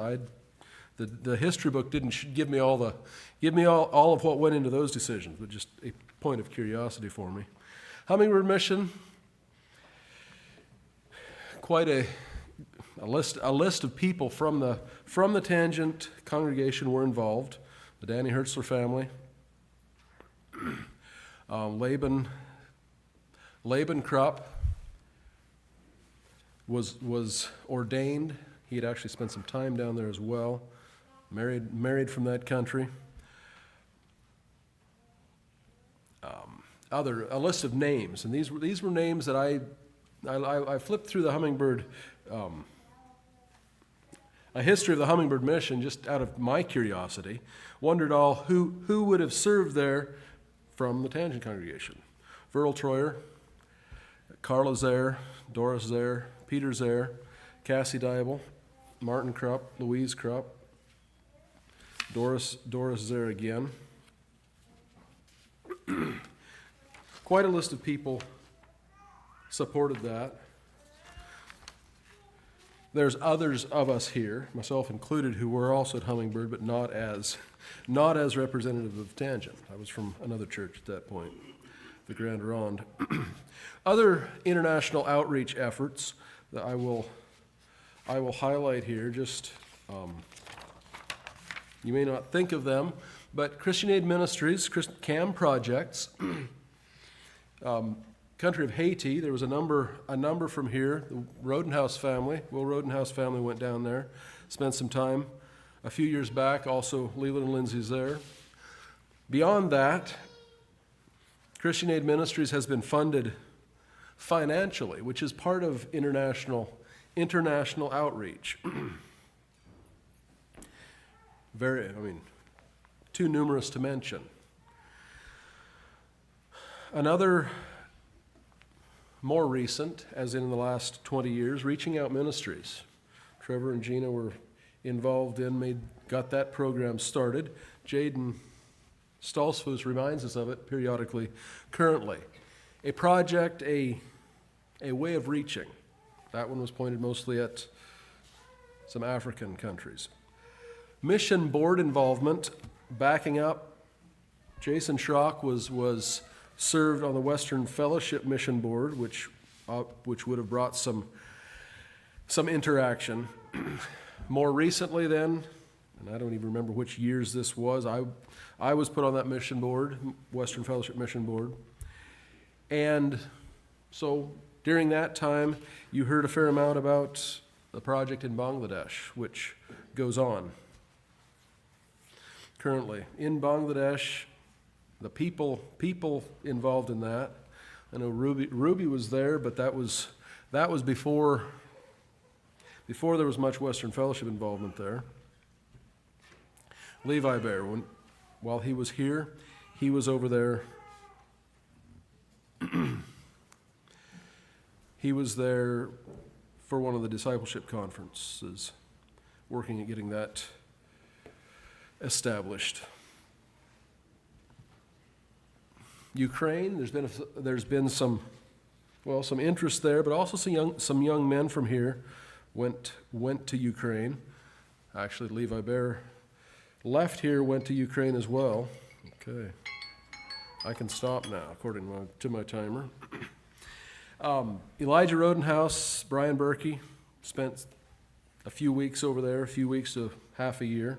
The history book didn't give me all of what went into those decisions, but just a point of curiosity for me. Hummingbird Mission, quite a list of people from the Tangent congregation were involved. The Danny Hertzler family, Laban Krupp was ordained. He had actually spent some time down there as well. Married from that country. A list of names, and these were names that I flipped through the Hummingbird, a history of the Hummingbird Mission, just out of my curiosity. Wondered who would have served there from the Tangent congregation. Verl Troyer, Carla Zare, Doris Zare, Peter Zare, Cassie Dybel, Martin Krupp, Louise Krupp, Doris Zare again. Quite a list of people supported that. there's others of us here, myself included, who were also at Hummingbird, but not as representative of Tangent. I was from another church at that point, the Grand Ronde. Other international outreach efforts that I will highlight here, just you may not think of them, but Christian Aid Ministries, CAM projects, country of Haiti, there was a number from here. The Rodenhouse family, Will Rodenhouse family went down there, spent some time a few years back. Also, Leland and Lindsay's there. Beyond that, Christian Aid Ministries has been funded financially, which is part of international outreach. Too numerous to mention. Another more recent, as in the last 20 years, Reaching Out Ministries. Trevor and Gina were involved in, got that program started. Jaden Stolzfus reminds us of it periodically currently. A project, a way of reaching. That one was pointed mostly at some African countries. Mission board involvement, backing up. Jason Schrock was served on the Western Fellowship Mission Board, which would have brought some interaction. More recently then, and I don't even remember which years this was, I was put on that mission board, Western Fellowship Mission Board. And so during that time, you heard a fair amount about the project in Bangladesh, which goes on currently. In Bangladesh, the people involved in that. I know Ruby was there, but that was before there was much Western Fellowship involvement there. Levi Bear, while he was here, he was over there. He was there for one of the discipleship conferences, working at getting that established. Ukraine, there's been some interest there, but also some young men from here went to Ukraine. Actually, Levi Bear left here, went to Ukraine as well. Okay, I can stop now according to my timer. Elijah Rodenhouse, Brian Berkey spent a few weeks over there, a few weeks to half a year.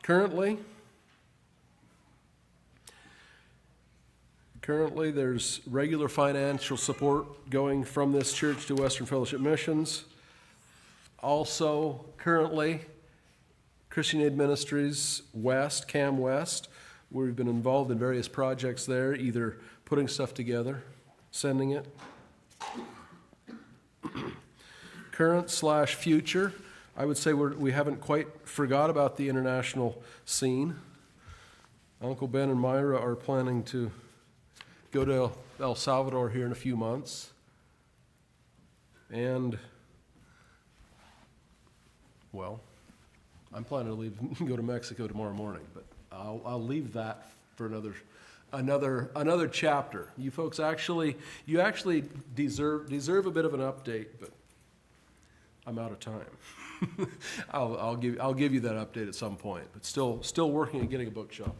Currently, there's regular financial support going from this church to Western Fellowship Missions. Also, currently, Christian Aid Ministries West, CAM West, where we've been involved in various projects there, either putting stuff together, sending it. Current/future, I would say we haven't quite forgot about the international scene. Uncle Ben and Myra are planning to go to El Salvador here in a few months. And, well, I'm planning to leave and go to Mexico tomorrow morning, but I'll leave that for another chapter. You folks actually deserve a bit of an update, but I'm out of time. I'll give you that update at some point, but still working at getting a bookshop.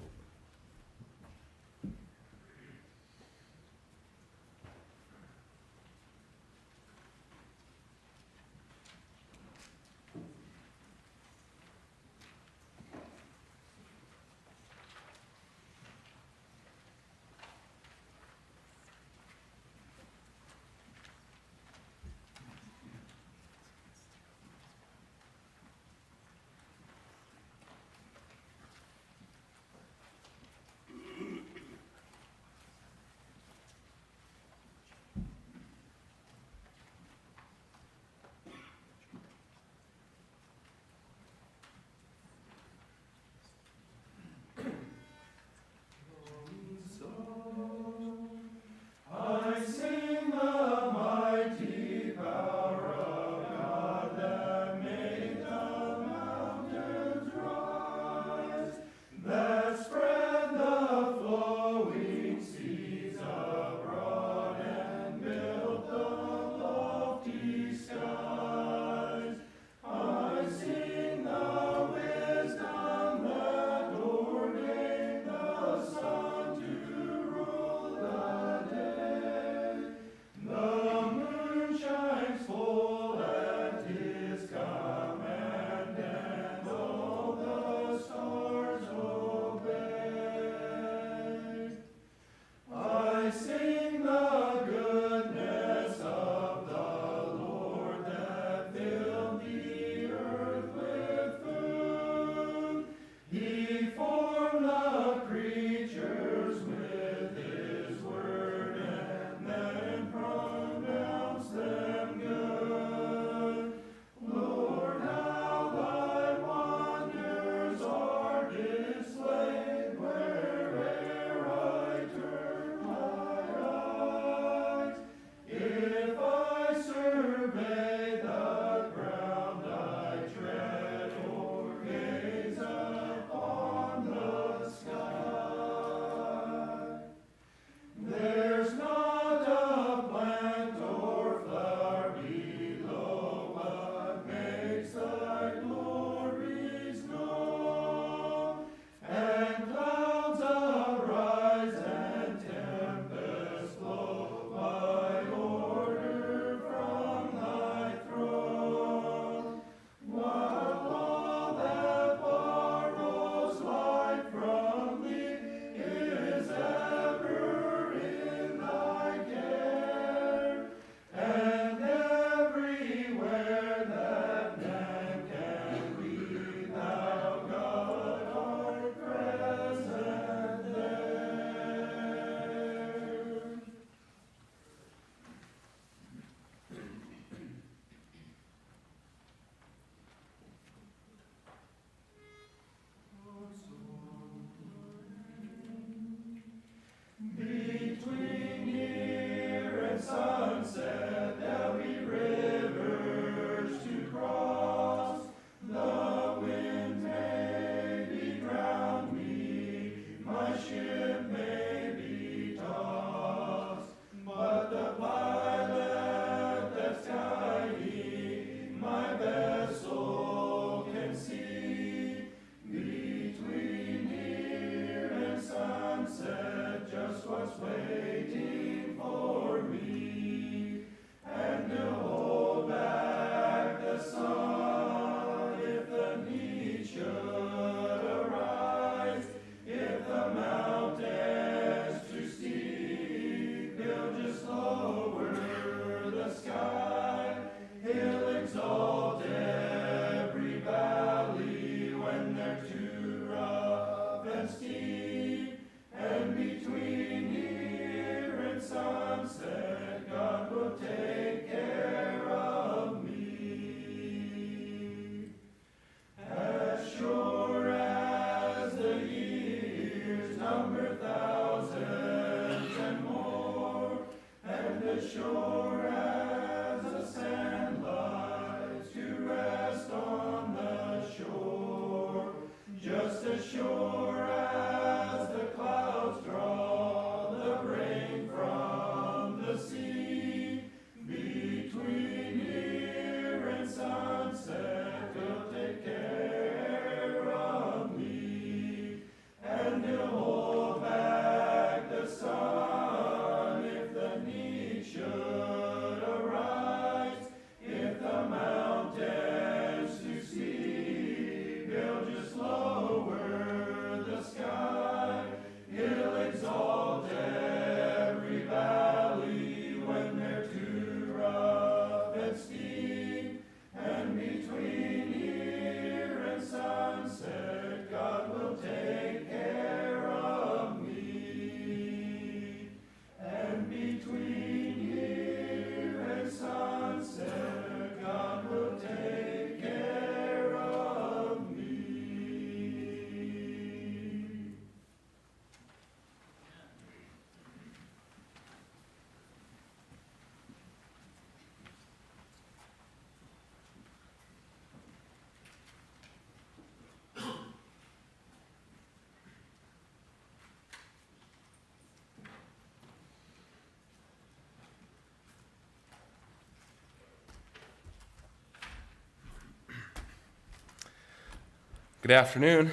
Good afternoon.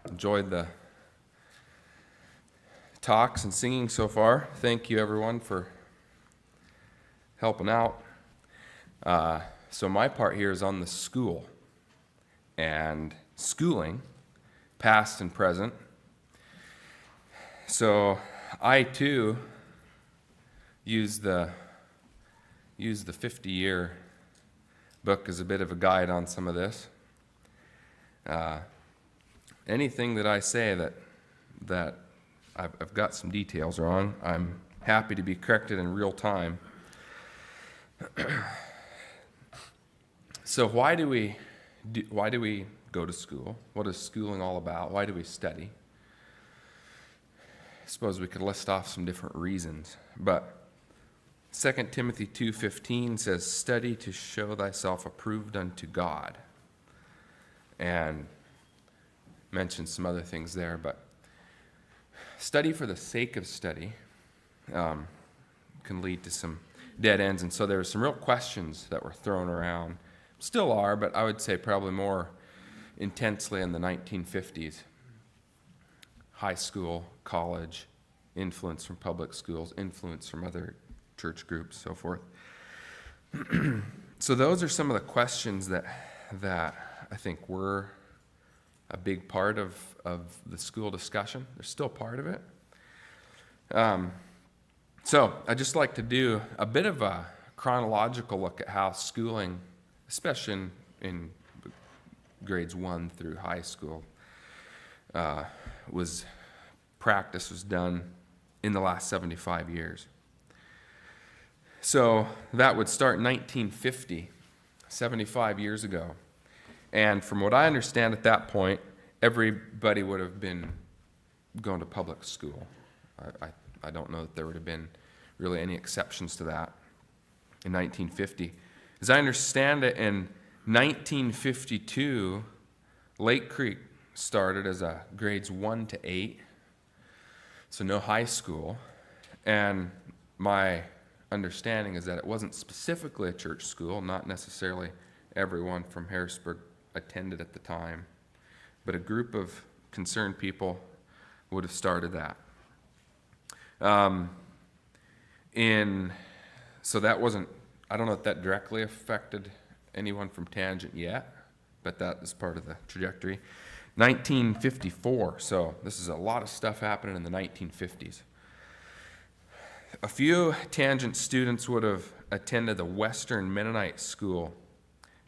Enjoyed the talks and singing so far. Thank you, everyone, for helping out. So my part here is on the school and schooling, past and present. So I, too, use the 50-year book as a bit of a guide on some of this. Anything that I say that I've got some details wrong, I'm happy to be corrected in real time. So why do we go to school? What is schooling all about? Why do we study? I suppose we could list off some different reasons, but 2 Timothy 2:15 says, "Study to show thyself approved unto God," and mentions some other things there, but study for the sake of study can lead to some dead ends, and so there were some real questions that were thrown around, still are, but I would say probably more intensely in the 1950s. High school, college, influence from public schools, influence from other church groups, so forth. So those are some of the questions that I think were a big part of the school discussion. They're still part of it. So I'd just like to do a bit of a chronological look at how schooling, especially in grades 1 through high school, was done in the last 75 years. So that would start in 1950, 75 years ago. And from what I understand at that point, everybody would have been going to public school. I don't know that there would have been really any exceptions to that in 1950. As I understand it, in 1952, Lake Creek started as a grades 1 to 8, so no high school. And my understanding is that it wasn't specifically a church school, not necessarily everyone from Harrisburg attended at the time, but a group of concerned people would have started that. So that wasn't, I don't know if that directly affected anyone from Tangent yet, but that is part of the trajectory. 1954, so this is a lot of stuff happening in the 1950s. A few Tangent students would have attended the Western Mennonite School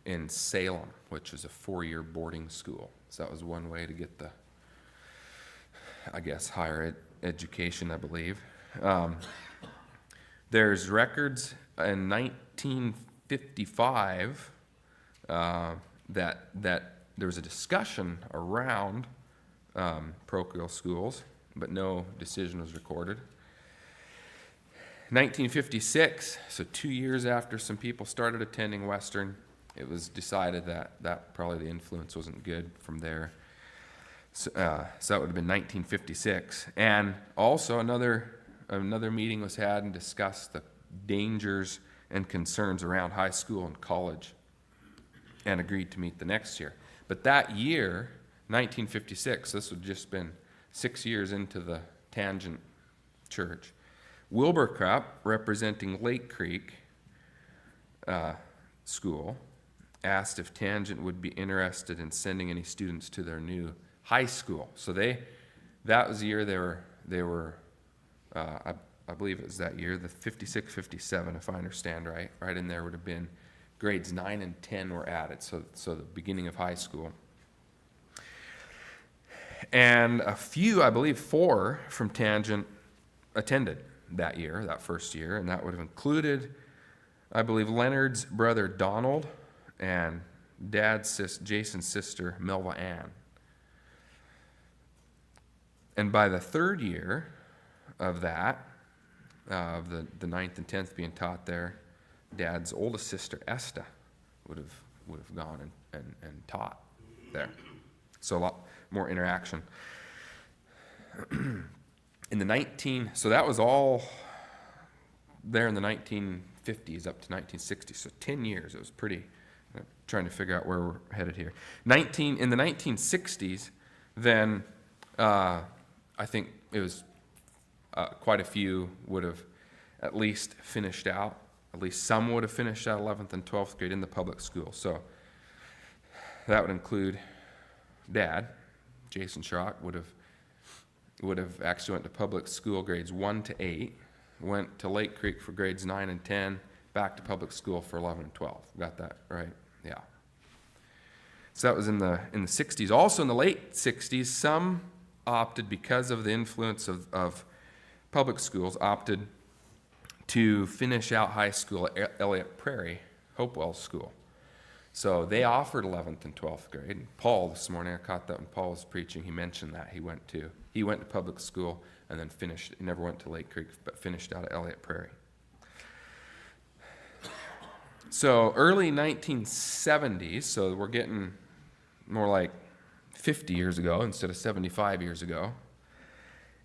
in Salem, which was a 4-year boarding school. So that was one way to get the, I guess, higher education, I believe. There's records in 1955 that there was a discussion around parochial schools, but no decision was recorded. 1956, so 2 years after some people started attending Western, it was decided that probably the influence wasn't good from there. So that would have been 1956. And also another meeting was had and discussed the dangers and concerns around high school and college, and agreed to meet the next year. But that year, 1956, this would have just been 6 years into the Tangent Church, Wilbur, representing Lake Creek School, asked if Tangent would be interested in sending any students to their new high school. So that was the year they were I believe it was that year, the 56, 57, if I understand right. Right in there would have been grades 9 and 10 were added, so the beginning of high school. And a few, I believe 4 from Tangent attended that year, that first year, and that would have included, I believe, Leonard's brother Donald and Jason's sister Melva Ann. And by the 3rd year of that, of the 9th and 10th being taught there, Dad's oldest sister Esta would have gone and taught there. So a lot more interaction. So that was all there in the 1950s up to 1960. So 10 years. It was pretty trying to figure out where we're headed here. In the 1960s, then I think it was quite a few would have at least finished out. At least some would have finished out 11th and 12th grade in the public school. So that would include Dad, Jason Schrock, would have actually went to public school grades 1 to 8, went to Lake Creek for grades 9 and 10, back to public school for 11 and 12. Got that right? Yeah. So that was in the 60s. Also in the late 60s, some opted, because of the influence of public schools, opted to finish out high school at Elliott Prairie, Hopewell School. So they offered 11th and 12th grade. And Paul, this morning, I caught that when Paul was preaching, he mentioned that. He went to public school and then finished, he never went to Lake Creek, but finished out at Elliott Prairie. So early 1970s, so we're getting more like 50 years ago instead of 75 years ago,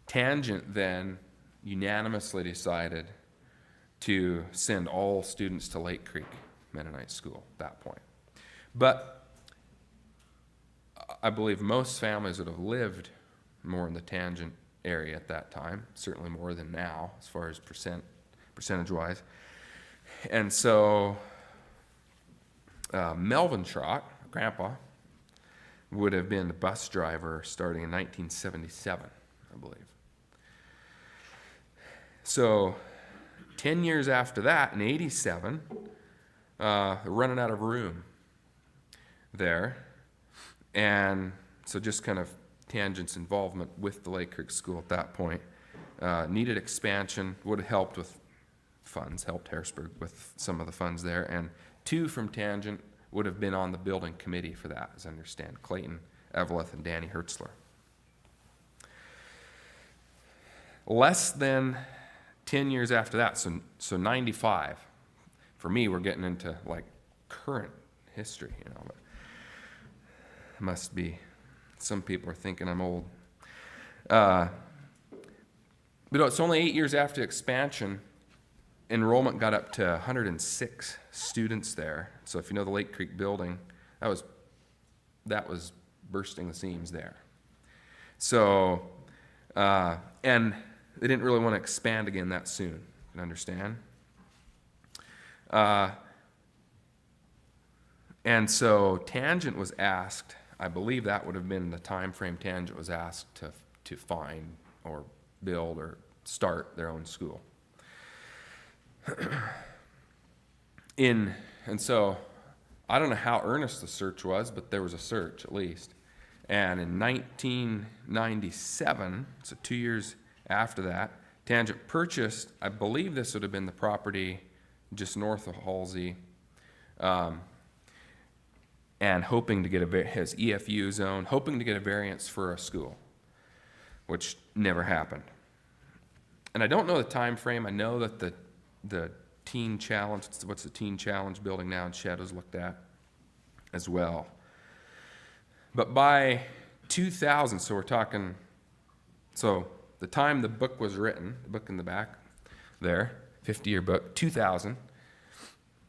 Tangent then unanimously decided to send all students to Lake Creek Mennonite School at that point. But I believe most families would have lived more in the Tangent area at that time, certainly more than now as far as percentage-wise. And so Melvin Schrock, Grandpa, would have been the bus driver starting in 1977, I believe. So 10 years after that, in 87, running out of room there. And so just kind of Tangent's involvement with the Lake Creek School at that point. Needed expansion, would have helped with funds, helped Harrisburg with some of the funds there. And 2 from Tangent would have been on the building committee for that, as I understand, Clayton Eveleth and Danny Hertzler. Less than 10 years after that, so 95. For me, we're getting into like current history, but must be, some people are thinking I'm old. But it's only 8 years after expansion, enrollment got up to 106 students there. So if you know the Lake Creek building, that was bursting the seams there. So, and they didn't really want to expand again that soon, you can understand? And so Tangent was asked, I believe that would have been the time frame Tangent was asked to find or build or start their own school. And so I don't know how earnest the search was, but there was a search at least. And in 1997, so 2 years after that, Tangent purchased, I believe this would have been the property just north of Halsey, and hoping to get his EFU zone, hoping to get a variance for a school, which never happened. And I don't know the time frame. I know that the Teen Challenge, what's the Teen Challenge building now in Shadows looked at as well. But by 2000, so we're talking, so the time the book was written, the book in the back there, 50-year book, 2000,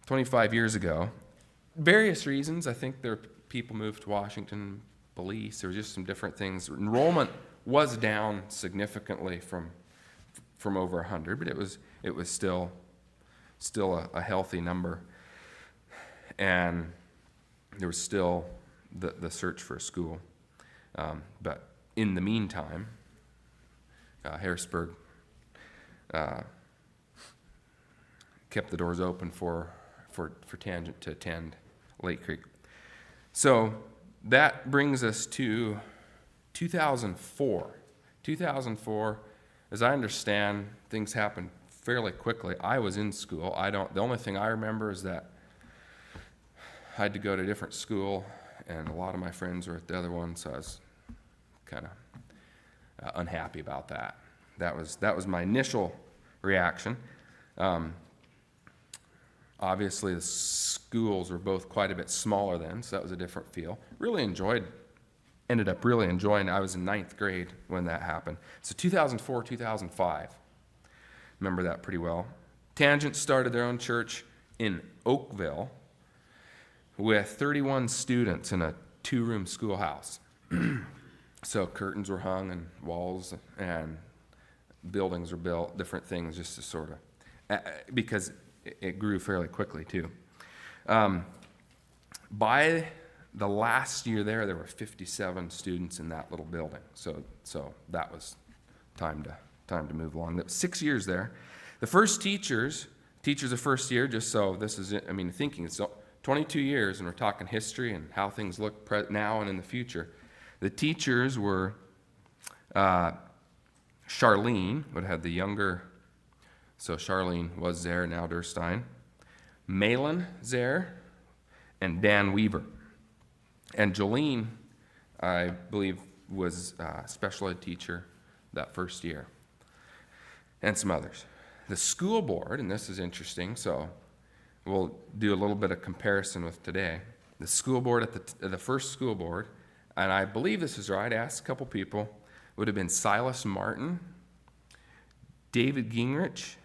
25 years ago, various reasons. I think there were people moved to Washington, police, there were just some different things. Enrollment was down significantly from over 100, but it was still a healthy number. And there was still the search for a school. But in the meantime, Harrisburg kept the doors open for Tangent to attend Lake Creek. So that brings us to 2004. 2004, as I understand, things happened fairly quickly. I was in school. The only thing I remember is that I had to go to a different school, and a lot of my friends were at the other one, so I was kind of unhappy about that. That was my initial reaction. Obviously, the schools were both quite a bit smaller then, so that was a different feel. Ended up really enjoying it. I was in 9th grade when that happened. So 2004, 2005. Remember that pretty well. Tangent started their own church in Oakville. with 31 students in a 2-room schoolhouse. So curtains were hung and walls and buildings were built, different things just to sort of, because it grew fairly quickly too. By the last year there were 57 students in that little building. So that was time to move along. That was 6 years there. The first teachers of first year, just so this is, thinking it's 22 years, and we're talking history and how things look now and in the future. The teachers were Charlene, would have the younger, so Charlene was there, now Durstein, Malin there, and Dan Weaver. And Jolene, I believe, was a special ed teacher that first year, and some others. The school board, and this is interesting, so we'll do a little bit of comparison with today. The school board the first school board, and I believe this is right, I asked a couple people, would have been Silas Martin, David Gingrich,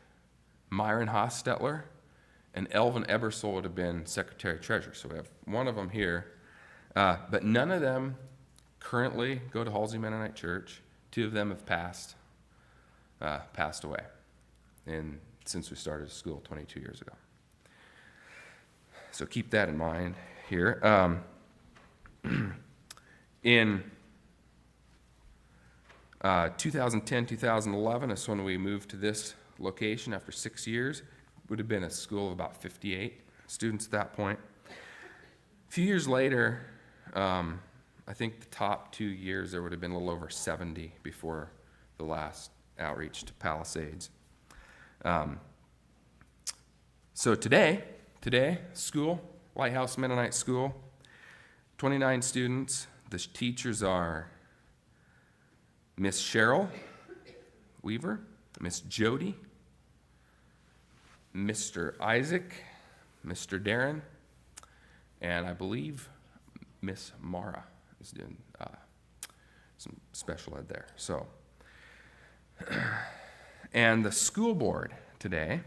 Myron Hostetler, and Elvin Ebersole would have been secretary-treasurer. So we have one of them here. But none of them currently go to Halsey Mennonite Church. 2 of them have passed away since we started school 22 years ago. So keep that in mind here. In 2010, 2011 is when we moved to this location after 6 years. Would have been a school of about 58 students at that point. A few years later, I think the top 2 years there would have been a little over 70 before the last outreach to Palisades. So today, school, Lighthouse Mennonite School, 29 students. The teachers are Miss Cheryl Weaver, Miss Jody, Mr. Isaac, Mr. Darren, and I believe Miss Mara is doing some special ed there. So, and the school board today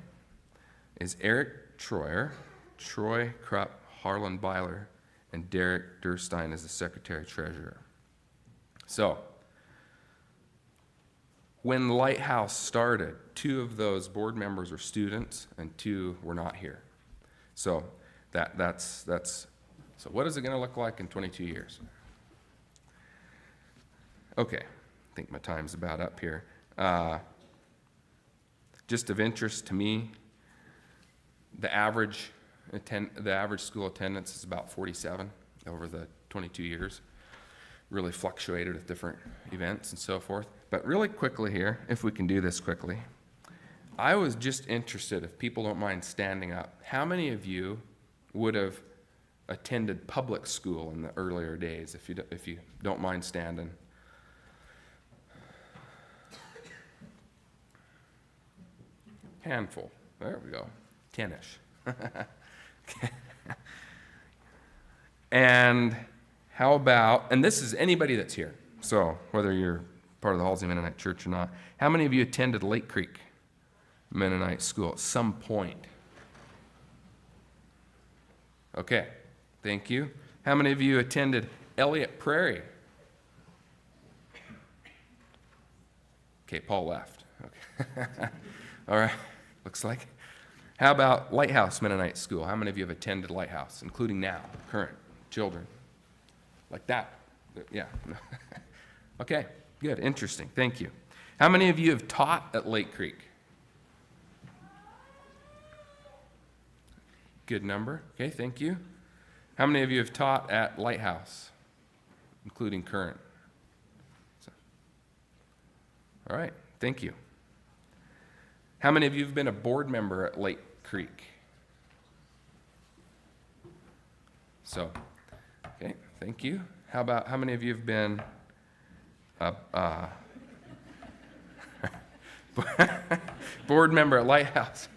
is Eric Troyer, Troy Krupp, Harlan Byler, and Derek Durstein as the secretary-treasurer. So, when the Lighthouse started, 2 of those board members were students and 2 were not here. So that's so what is it going to look like in 22 years? Okay, I think my time's about up here. Just of interest to me, the average school attendance is about 47 over the 22 years. Really fluctuated with different events and so forth. But really quickly here, if we can do this quickly, I was just interested, if people don't mind standing up, how many of you would have attended public school in the earlier days, if you don't mind standing? Handful. There we go. 10-ish. Okay. And how about, and this is anybody that's here, so whether you're part of the Halsey Mennonite Church or not, how many of you attended Lake Creek Mennonite School at some point? Okay, thank you. How many of you attended Elliott Prairie? Okay, Paul left. Okay. All right, looks like. How about Lighthouse Mennonite School? How many of you have attended Lighthouse, including now, current children? Like that? Yeah. Okay, good, interesting, thank you. How many of you have taught at Lake Creek? Good number, okay, thank you. How many of you have taught at Lighthouse, including current? All right, thank you. How many of you have been a board member at Lake Creek? So, okay, thank you. How many of you have been board member at Lighthouse?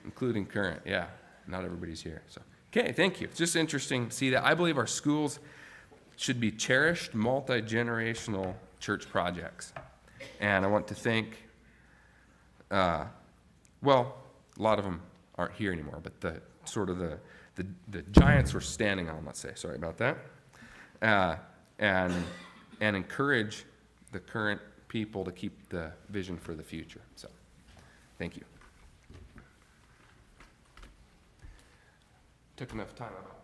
Including current, yeah. Not everybody's here. So, okay, thank you. It's just interesting to see that. I believe our schools should be cherished, multi-generational church projects. And I want to thank, well, a lot of them aren't here anymore, but the sort of the giants we're standing on, let's say. Sorry about that. And encourage the current people to keep the vision for the future. So, thank you. Took enough time about that.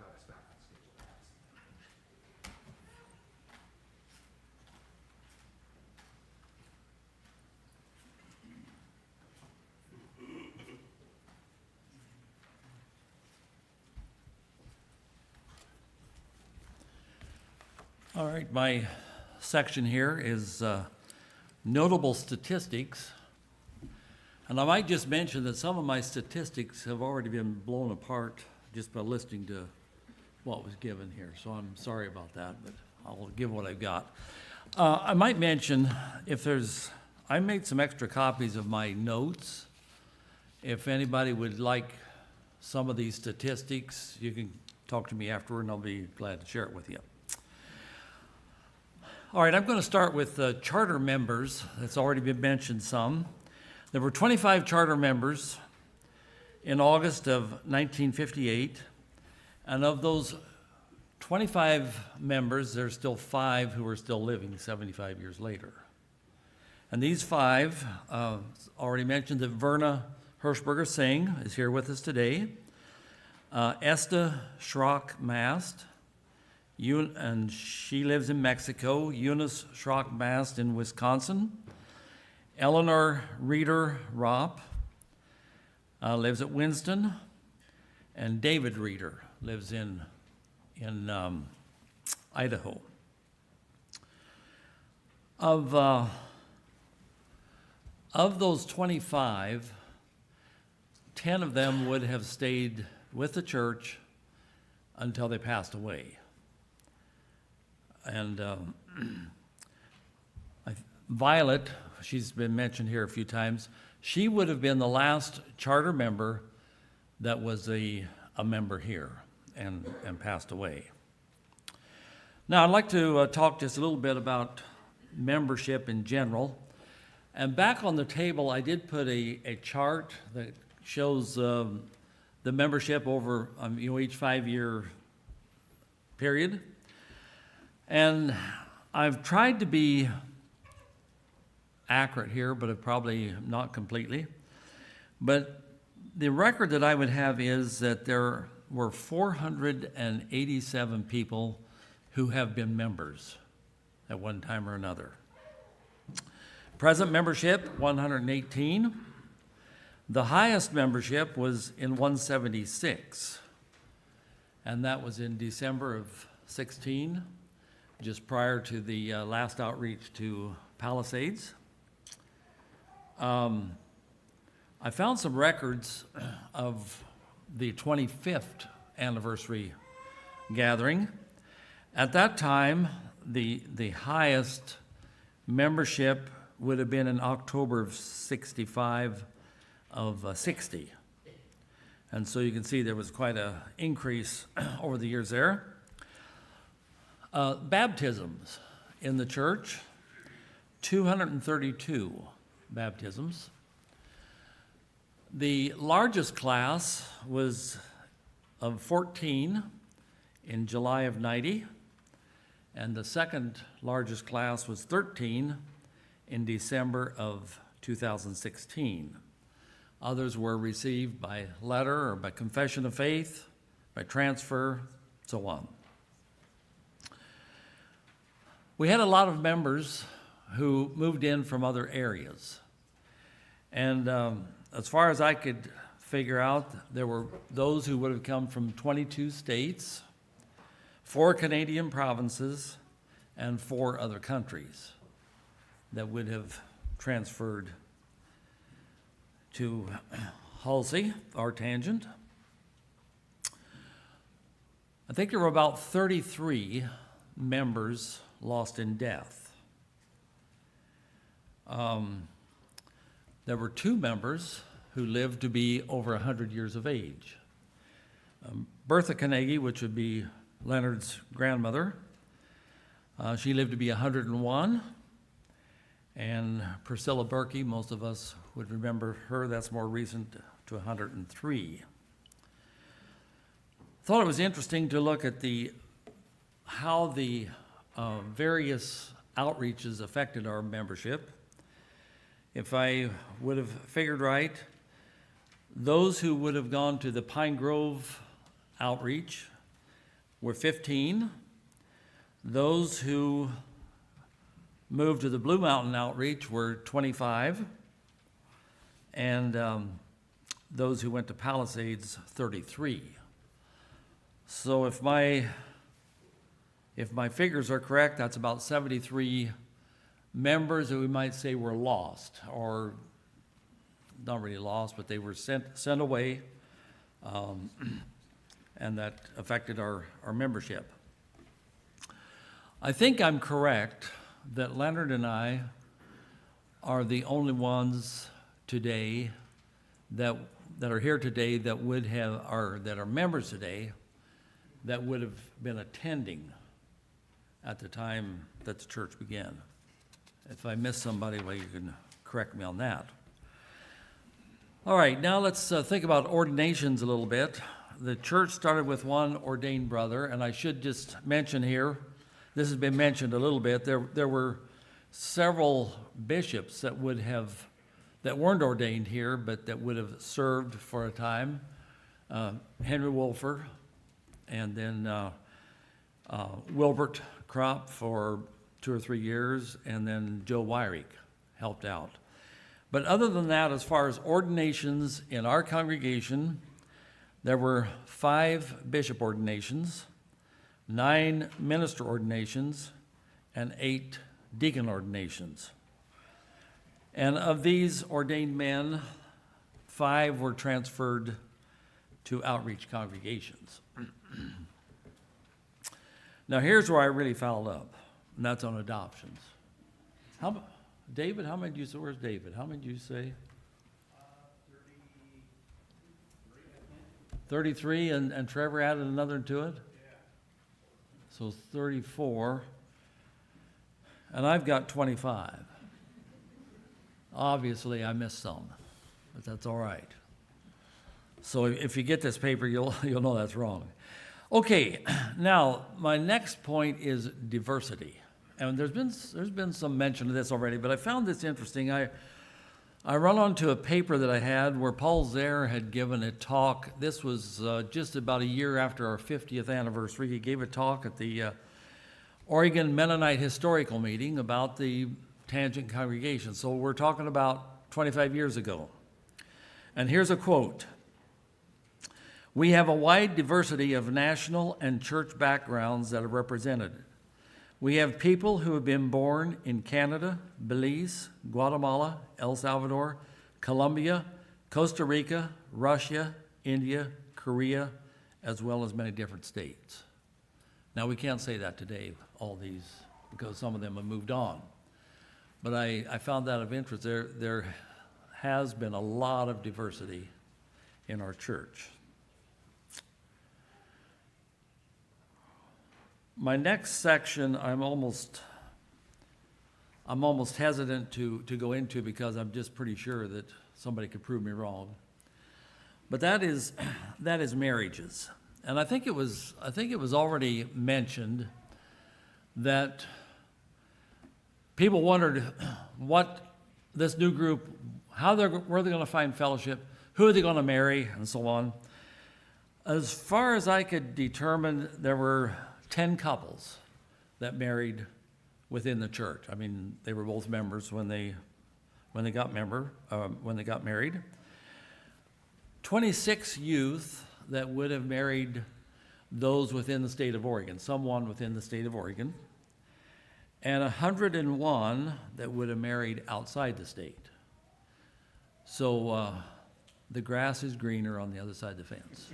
All right, my section here is notable statistics. And I might just mention that some of my statistics have already been blown apart just by listening to what was given here. So I'm sorry about that, but I'll give what I've got. I might mention I made some extra copies of my notes. If anybody would like some of these statistics, you can talk to me afterward and I'll be glad to share it with you. All right, I'm going to start with charter members. That's already been mentioned some. There were 25 charter members in August of 1958, and of those 25 members, there's still 5 who are still living 75 years later. And these 5, already mentioned that Verna Hirschberger Singh is here with us today, Esta Schrock Mast, and she lives in Mexico. Eunice Schrock Mast in Wisconsin. Eleanor Reeder Ropp lives at Winston. And David Reeder lives in Idaho. Of those 25, 10 of them would have stayed with the church until they passed away. And Violet, she's been mentioned here a few times, she would have been the last charter member that was a member here and passed away. Now, I'd like to talk just a little bit about membership in general. And back on the table, I did put a chart that shows the membership over each 5-year period. And I've tried to be accurate here, but I've probably not completely. But the record that I would have is that there were 487 people who have been members at one time or another. Present membership, 118. The highest membership was in 176, and that was in December of 16, just prior to the last outreach to Palisades. I found some records of the 25th anniversary gathering. At that time, the highest membership would have been in October of 65 of 60. And so you can see there was quite an increase over the years there. Baptisms in the church, 232 baptisms. The largest class was of 14 in July of 90, and the second largest class was 13 in December of 2016. Others were received by letter or by confession of faith, by transfer, so on. We had a lot of members who moved in from other areas. And as far as I could figure out, there were those who would have come from 22 states, 4 Canadian provinces, and 4 other countries that would have transferred to Halsey, our tangent. I think there were about 33 members lost in death. There were 2 members who lived to be over 100 years of age. Bertha Carnegie, which would be Leonard's grandmother, she lived to be 101. And Priscilla Berkey, most of us would remember her, that's more recent, to 103. thought it was interesting to look at how the various outreaches affected our membership. If I would have figured right, those who would have gone to the Pine Grove outreach were 15. Those who moved to the Blue Mountain outreach were 25. And those who went to Palisades, 33. So if my figures are correct, that's about 73 members that we might say were lost, or not really lost, but they were sent away, and that affected our membership. I think I'm correct that Leonard and I are the only ones today that are here today that would have, or that are members today, that would have been attending at the time that the church began. If I missed somebody, well, you can correct me on that. All right, now let's think about ordinations a little bit. The church started with one ordained brother, and I should just mention here, this has been mentioned a little bit, there were several bishops that weren't ordained here, but that would have served for a time. Henry Wolfer, and then Wilbert Kropp for 2 or 3 years, and then Joe Wyrick helped out. But other than that, as far as ordinations in our congregation, there were 5 bishop ordinations, 9 minister ordinations, and 8 deacon ordinations. And of these ordained men, 5 were transferred to outreach congregations. Now here's where I really fouled up, and that's on adoptions. David, how many did you say? Where's David? How many did you say? 33, and Trevor added another to it? Yeah. So 34. And I've got 25. Obviously, I missed some, but that's all right. So if you get this paper, you'll know that's wrong. Okay, now my next point is diversity, and there's been some mention of this already, but I found this interesting. I run onto a paper that I had where Paul Zare had given a talk. This was just about a year after our 50th anniversary. He gave a talk at the Oregon Mennonite Historical Meeting about the Tangent congregation. So we're talking about 25 years ago. And here's a quote. "We have a wide diversity of national and church backgrounds that are represented. We have people who have been born in Canada, Belize, Guatemala, El Salvador, Colombia, Costa Rica, Russia, India, Korea, as well as many different states." Now, we can't say that today, all these, because some of them have moved on. But I found that of interest. There has been a lot of diversity in our church. My next section, I'm almost hesitant to go into because I'm just pretty sure that somebody could prove me wrong. But that is marriages. And I think it was already mentioned that people wondered what this new group, where they're going to find fellowship, who are they going to marry, and so on. As far as I could determine, there were 10 couples that married within the church. I mean, they were both members when they got married. 26 youth that would have married those within the state of Oregon, someone within the state of Oregon, and 101 that would have married outside the state. So the grass is greener on the other side of the fence.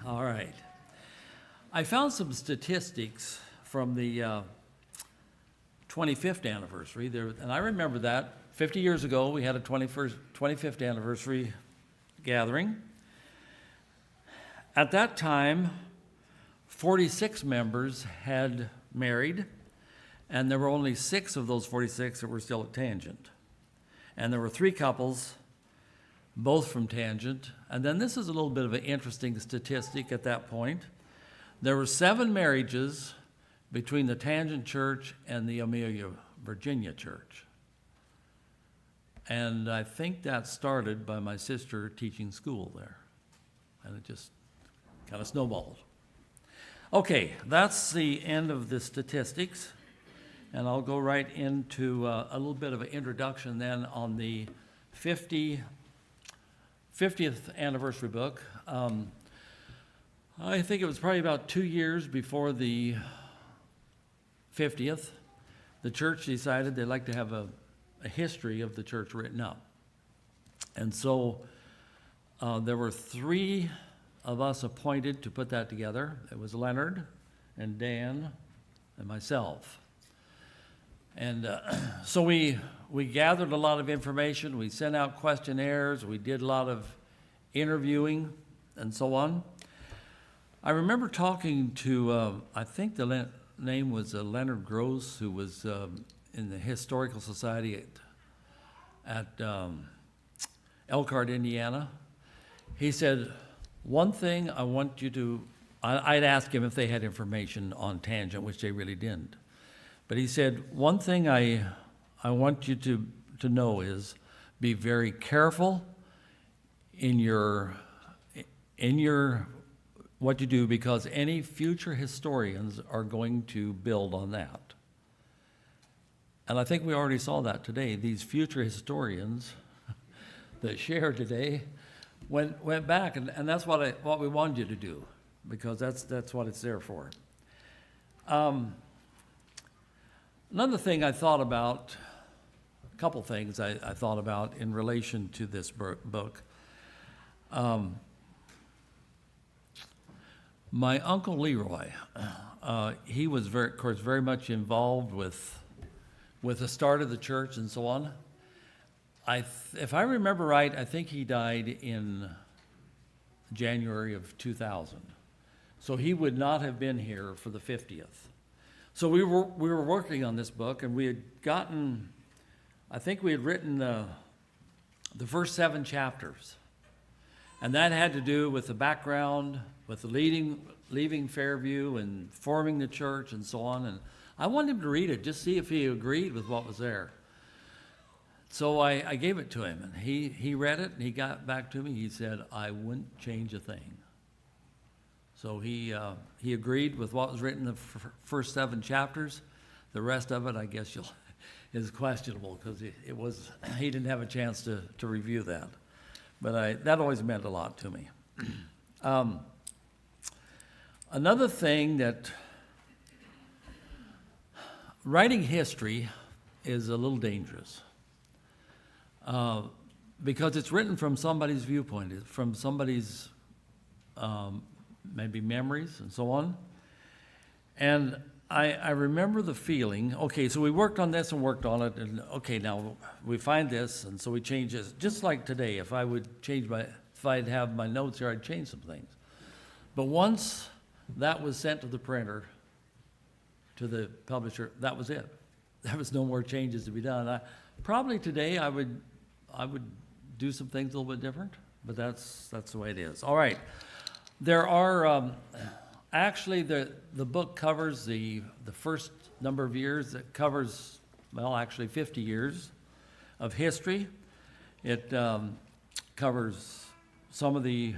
All right. I found some statistics from the 25th anniversary there, and I remember that 50 years ago we had a 25th anniversary gathering. At that time, 46 members had married, and there were only 6 of those 46 that were still at Tangent. And there were 3 couples both from Tangent. And then this is a little bit of an interesting statistic at that point. There were 7 marriages between the Tangent Church and the Amelia, Virginia Church. And I think that started by my sister teaching school there. And it just kind of snowballed. Okay, that's the end of the statistics. And I'll go right into a little bit of an introduction then on the 50th anniversary book. I think it was probably about 2 years before the 50th. The church decided they'd like to have a history of the church written up. And so there were 3 of us appointed to put that together. It was Leonard and Dan and myself. And so we gathered a lot of information. We sent out questionnaires. We did a lot of interviewing and so on. I remember talking to, I think the name was Leonard Gross, who was in the Historical Society at Elkhart, Indiana. He said, one thing I want you to, I'd ask him if they had information on Tangent, which they really didn't. But he said, one thing I want you to know is be very careful in your what you do, because any future historians are going to build on that. And I think we already saw that today. These future historians that share today went back, and that's what we wanted you to do, because that's what it's there for. Another thing I thought about, a couple things I thought about in relation to this book. My uncle Leroy, he was of course very much involved with the start of the church and so on. If I remember right, I think he died in January of 2000. So he would not have been here for the 50th. So we were working on this book, and we had gotten, I think we had written the first 7 chapters. And that had to do with the background, with the leaving Fairview and forming the church and so on. And I wanted him to read it, just see if he agreed with what was there. So I gave it to him, and he read it, and he got back to me. He said, I wouldn't change a thing. So he agreed with what was written in the first 7 chapters. The rest of it, I guess, is questionable, because he didn't have a chance to review that. But that always meant a lot to me. Another thing that writing history is a little dangerous, because it's written from somebody's viewpoint, from somebody's maybe memories and so on. And I remember the feeling, okay, so we worked on this and worked on it, and okay, now we find this, and so we change this. Just like today, if I'd have my notes here, I'd change some things. But once that was sent to the printer, to the publisher, that was it. There was no more changes to be done. Probably today I would do some things a little bit different, but that's the way it is. All right. There are, actually, the book covers the first number of years. It covers, well, actually 50 years of history. It covers some of the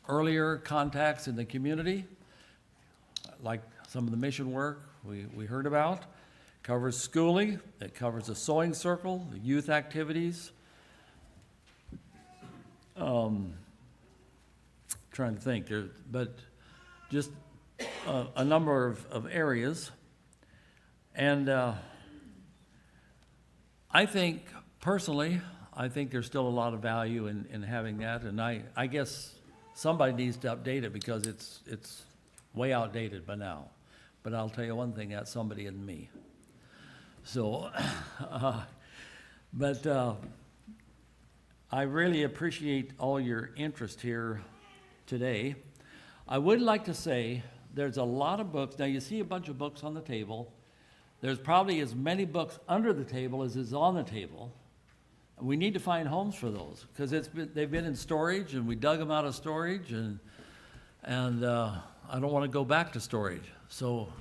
earlier contacts in the community, like some of the mission work we heard about. Covers schooling. It covers the sewing circle, the youth activities. Trying to think there, but just a number of areas. And I think, personally, there's still a lot of value in having that, and I guess somebody needs to update it, because it's way outdated by now. But I'll tell you one thing, that's somebody in me. So, but I really appreciate all your interest here today. I would like to say there's a lot of books. Now, you see a bunch of books on the table. There's probably as many books under the table as is on the table. We need to find homes for those, because they've been in storage, and we dug them out of storage, and I don't want to go back to storage. So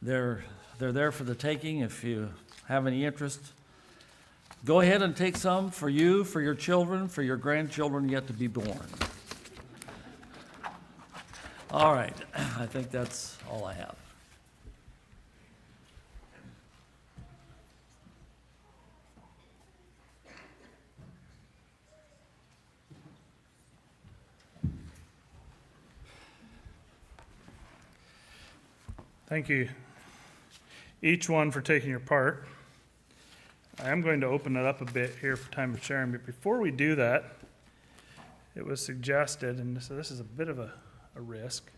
they're there for the taking. If you have any interest, go ahead and take some for you, for your children, for your grandchildren yet to be born. All right, I think that's all I have. Thank you, each one, for taking your part. I am going to open it up a bit here for time of sharing, but before we do that, it was suggested, and so this is a bit of a risk.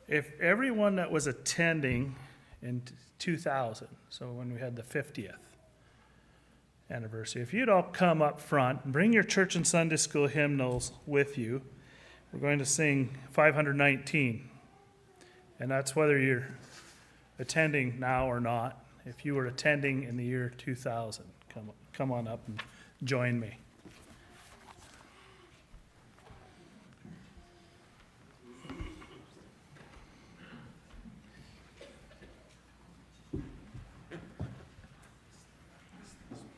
If everyone that was attending in 2000, so when we had the 50th anniversary, if you'd all come up front and bring your church and Sunday school hymnals with you, we're going to sing 519. And that's whether you're attending now or not. If you were attending in the year 2000, come on up and join me.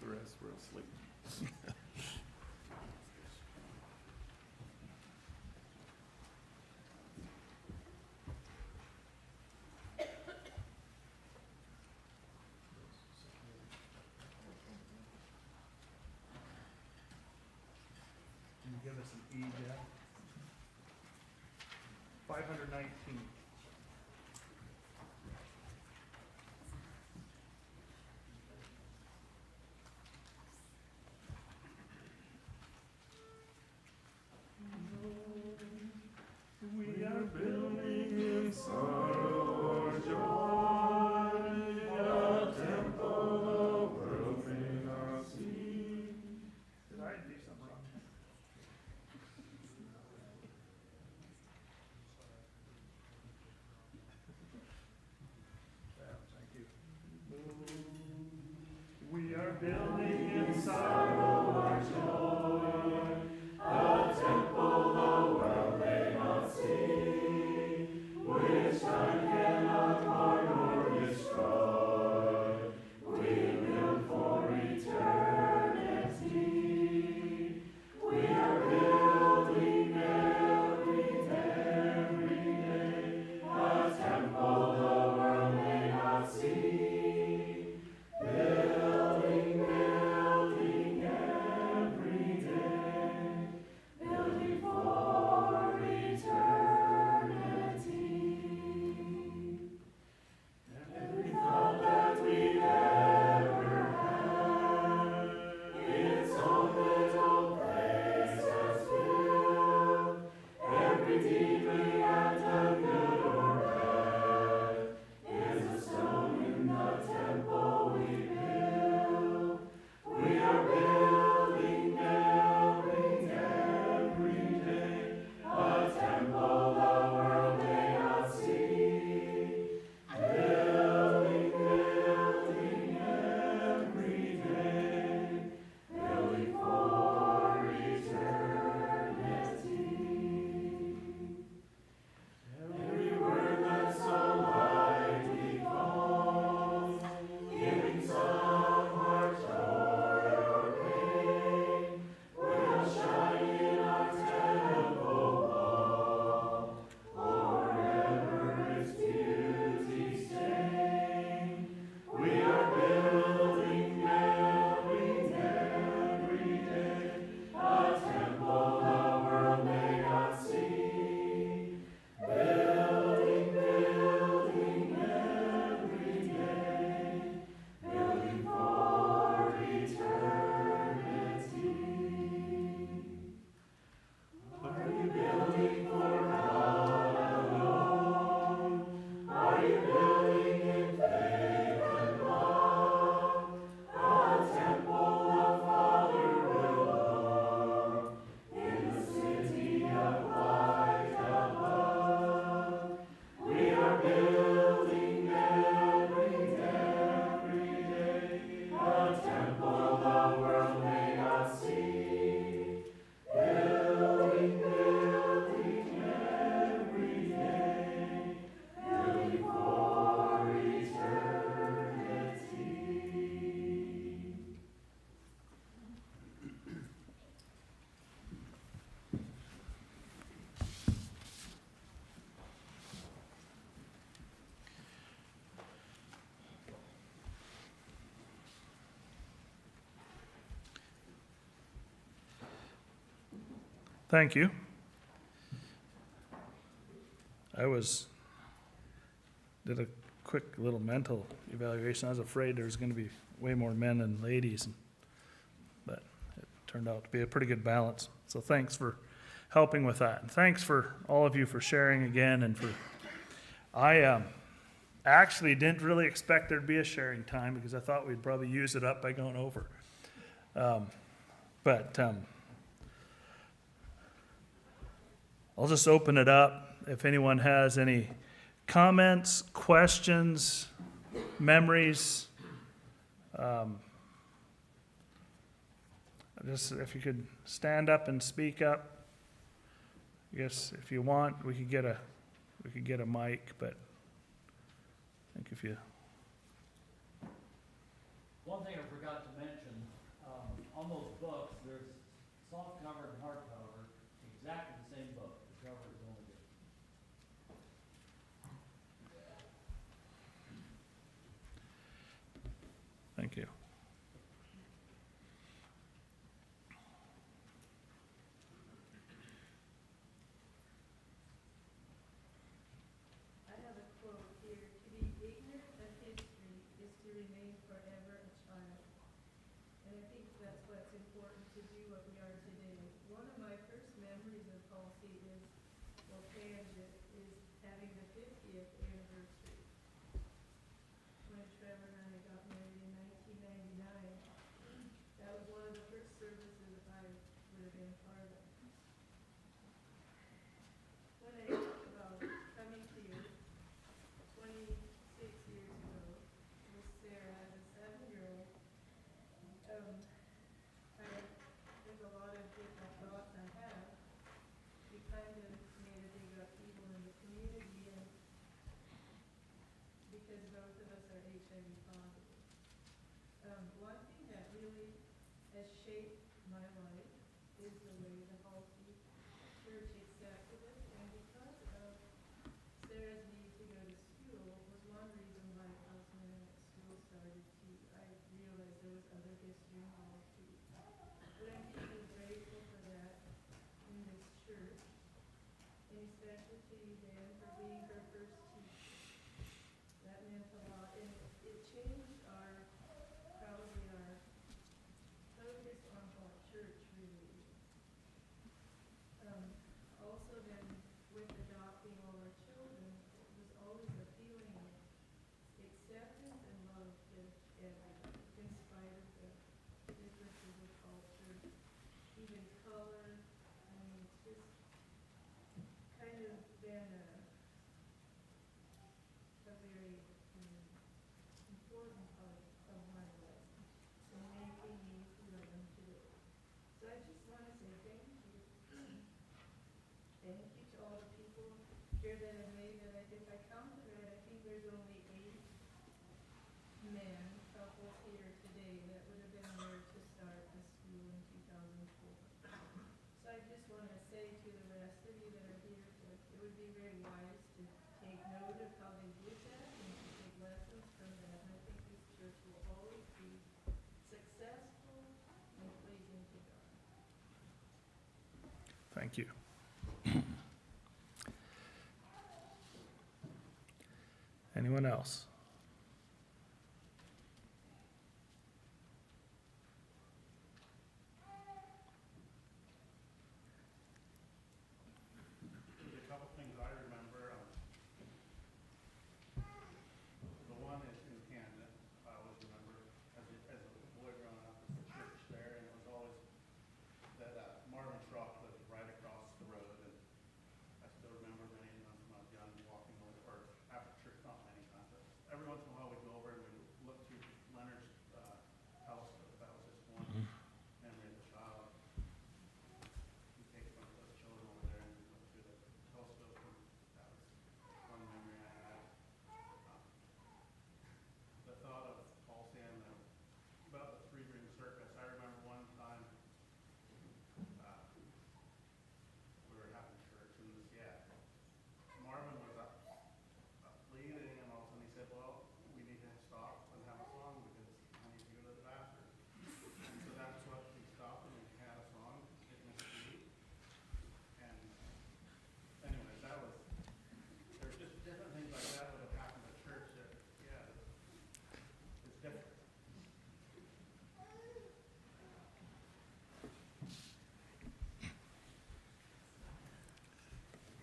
The rest were asleep. Can you give us an E, Jeff? 519. We are building in sorrow or joy, a temple the world may not see. Did I do something wrong? We are building in sorrow or joy, a temple the world may not see, which time cannot harm or destroy. We build for eternity. We are building every day, a temple the world may not see. Building Thank you. Did a quick little mental evaluation. I was afraid there was gonna be way more men than ladies, but it turned out to be a pretty good balance. So thanks for helping with that. And thanks for all of you for sharing again and I actually didn't really expect there'd be a sharing time because I thought we'd probably use it up by going over. But I'll just open it up. If anyone has any comments, questions, memories, just if you could stand up and speak up. I guess if you want, we could get a mic, but I think if you. One thing I forgot to mention, on those books, there's soft cover and hardcover, exactly the same book. The cover is only different. Thank you. I have a quote here: "To be ignorant of history is to remain forever a child." And I think that's what's important to do what we are today. One of my first memories of Halsey is, well, Tangent, is having the 50th anniversary. When Trevor and I got married in 1999, that was one of the first services I would have been part of. When I think about coming here 26 years ago with Sarah as a 7-year-old, there's a lot of different thoughts I have. We kind of made a big upheaval in the community, and because both of us are HIV positive. One thing that really has shaped my life is the way the Halsey Church accepted us, and because of Sarah's need to go to school was one reason why Halsey Mennonite School started too. I realized there was other history involved too. But I'm deeply grateful for that in this church, and especially to you, Dan, for being her first teacher. That meant a lot, and it changed probably our focus on what church really is. Also then, with adopting all our children, it was always a feeling of acceptance and love to everybody, in spite of the differences of culture, even color. I mean, it's just kind of been a very important part of my life and making me who I am today. So I just want to say thank you. Thank you to all the people here that have made it. If I counted right, I think there's only 8 men couples here today that would have been there to start the school in 2004. So I just want to say to the rest of you that are here, it would be very wise to take note of how they did that and to take lessons from that. And I think this church will always be successful and pleasing to God. Thank you. Anyone else? A couple things I remember. The one is in Canada. I always remember as a boy growing up, there's a church there, and it was always that Marvin's Rock was right across the road, and I still remember many times when I was young walking over, or after church, not many times, but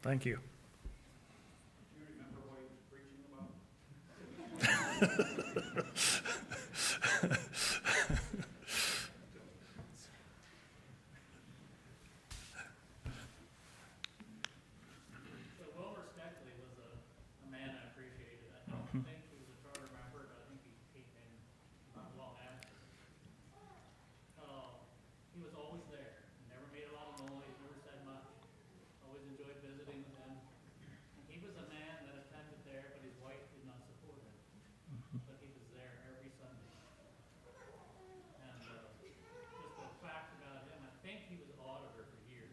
Thank you. So Wilbur Steckley was a man I appreciated. I don't think he was a charter member, but I think he came in not long after. He was always there, never made a lot of noise, never said much, always enjoyed visiting with him. And he was a man that attended there, but his wife did not support him. But he was there every Sunday. And just a fact about him, I think he was auditor for years.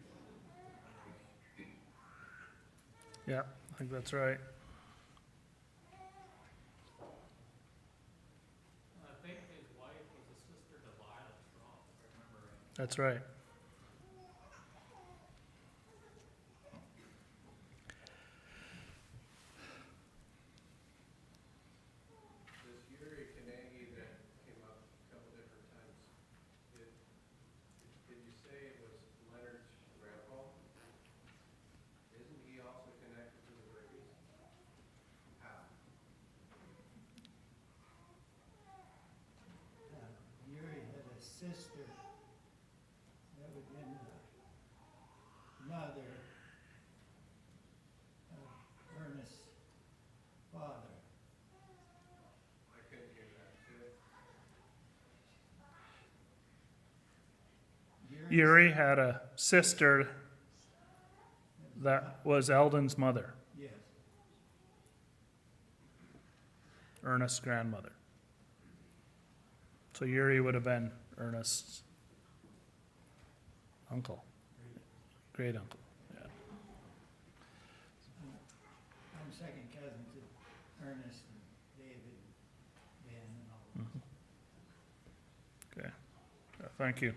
Yeah, I think that's right. And I think his wife was a sister to Violet Strauss, if I remember right. That's right. This Yuri Kanagi that came up a couple different times, did you say it was Leonard's grandpa? Isn't he also connected to the Brickies? How? Yuri had a sister that would have been the mother of Ernest's father. I couldn't hear that too. Yuri had a sister that was Eldon's mother, Yes. Ernest's grandmother. So Yuri would have been Ernest's uncle, great uncle. Yeah. I'm second cousin to Ernest and David, Ben, and all those. Okay. Thank you.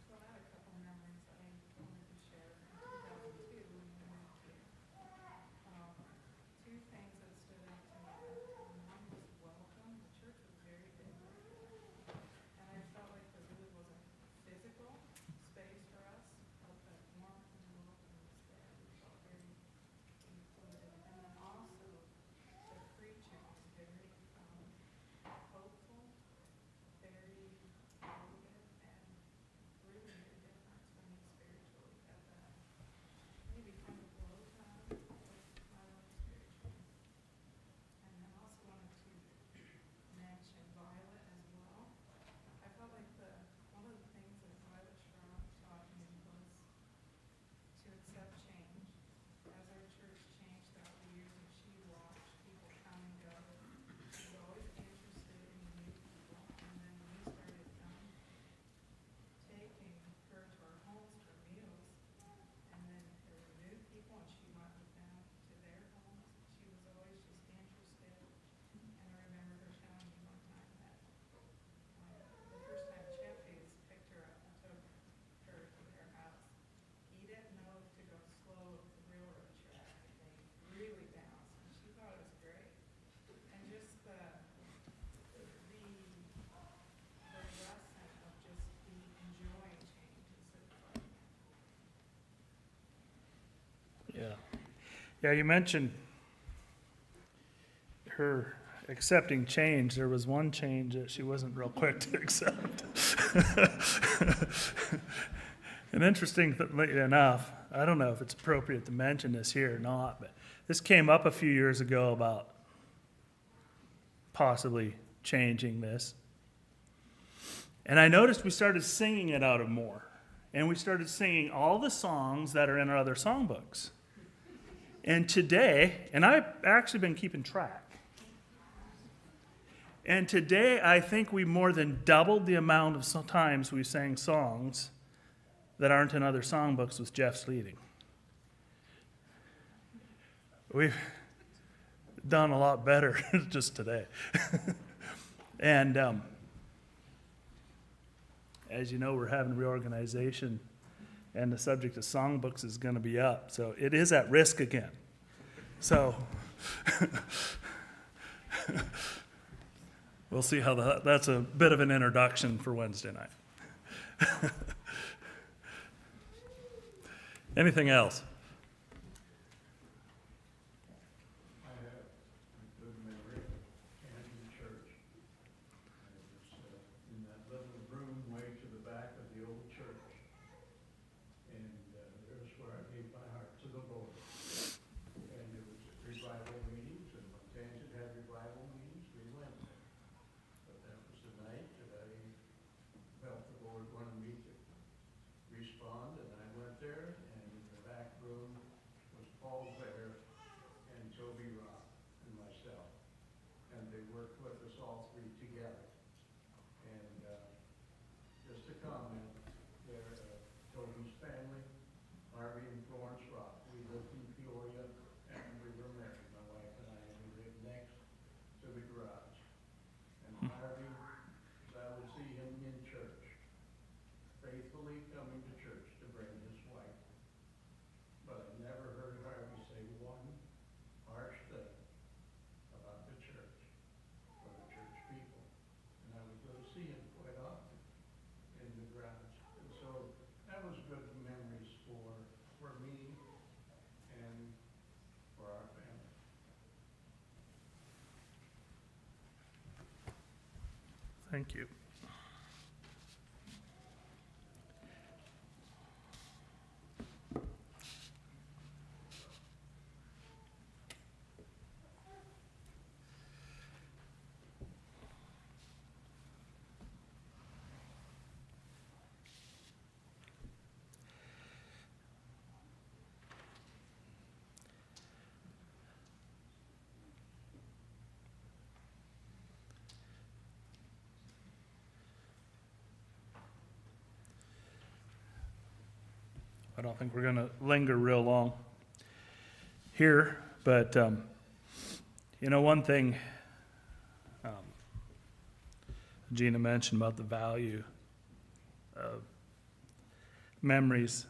So I had a couple memories I wanted to share from 2002 when we moved here. Two things that stood out to me. One was welcome. The church was very big. And I felt like there really was a physical space for us, felt that warmth and welcome was there. We felt very included. And then also, the preaching was very hopeful, very motivated, and really made a difference for me spiritually at that maybe kind of low time with my life spiritually. And then I also wanted to mention Violet as well. I felt like one of the things that Violet Strauss taught me was to accept change. As our church changed throughout the years and she watched people come and go, she was always interested in new people. And then we started taking her to our homes for meals. And then there were new people and she went with them to their homes. She was always just interested. And I remember her telling me one time that the first time Cheffy's picked her up and took her to their house, he didn't know to go slow with the railroad track. They really bounced, and she thought it was great. And just the lesson of just enjoying change instead of fighting it. Yeah. Yeah, you mentioned her accepting change. There was one change that she wasn't real quick to accept. And interestingly enough, I don't know if it's appropriate to mention this here or not, but this came up a few years ago about possibly changing this. And I noticed we started singing it out of more. And we started singing all the songs that are in our other songbooks. And today, and I've actually been keeping track. And today, I think we more than doubled the amount of times we sang songs that aren't in other songbooks with Jeff's leading. We've done a lot better just today. And as you know, we're having reorganization, and the subject of songbooks is going to be up. So it is at risk again. So we'll see how that's a bit of an introduction for Wednesday night. Anything else? I have a good memory of Canton Church. And it was in that little room way to the back of the old church. And there's where I gave my heart to the Lord. And it was revival meetings, and when Tangent had revival meetings, we went there. But that was the night that I felt the Lord wanted me to respond, and I went there, and in the back room was Paul Bear and Toby Rock and myself. And they worked with us all three together. And just a comment there, Toby's family, Harvey and Florence Rock, we lived in Peoria and we were married, my wife and I, and we lived next to the garage. And Harvey, I would see him in church, faithfully coming to church to bring his wife. But I never heard Harvey say one harsh thing about the church or the church people. And I would go to see him quite often in the garage. And so that was good memories for me and for our family. Thank you. I don't think we're going to linger real long here, but one thing Gina mentioned about the value of memories.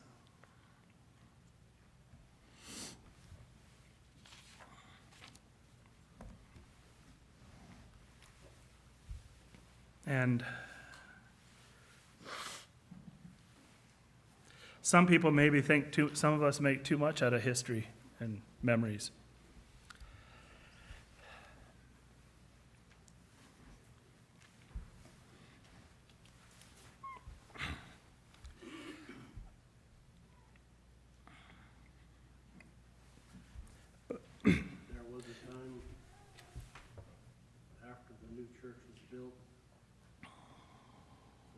And some people maybe some of us make too much out of history and memories. There was a time after the new church was built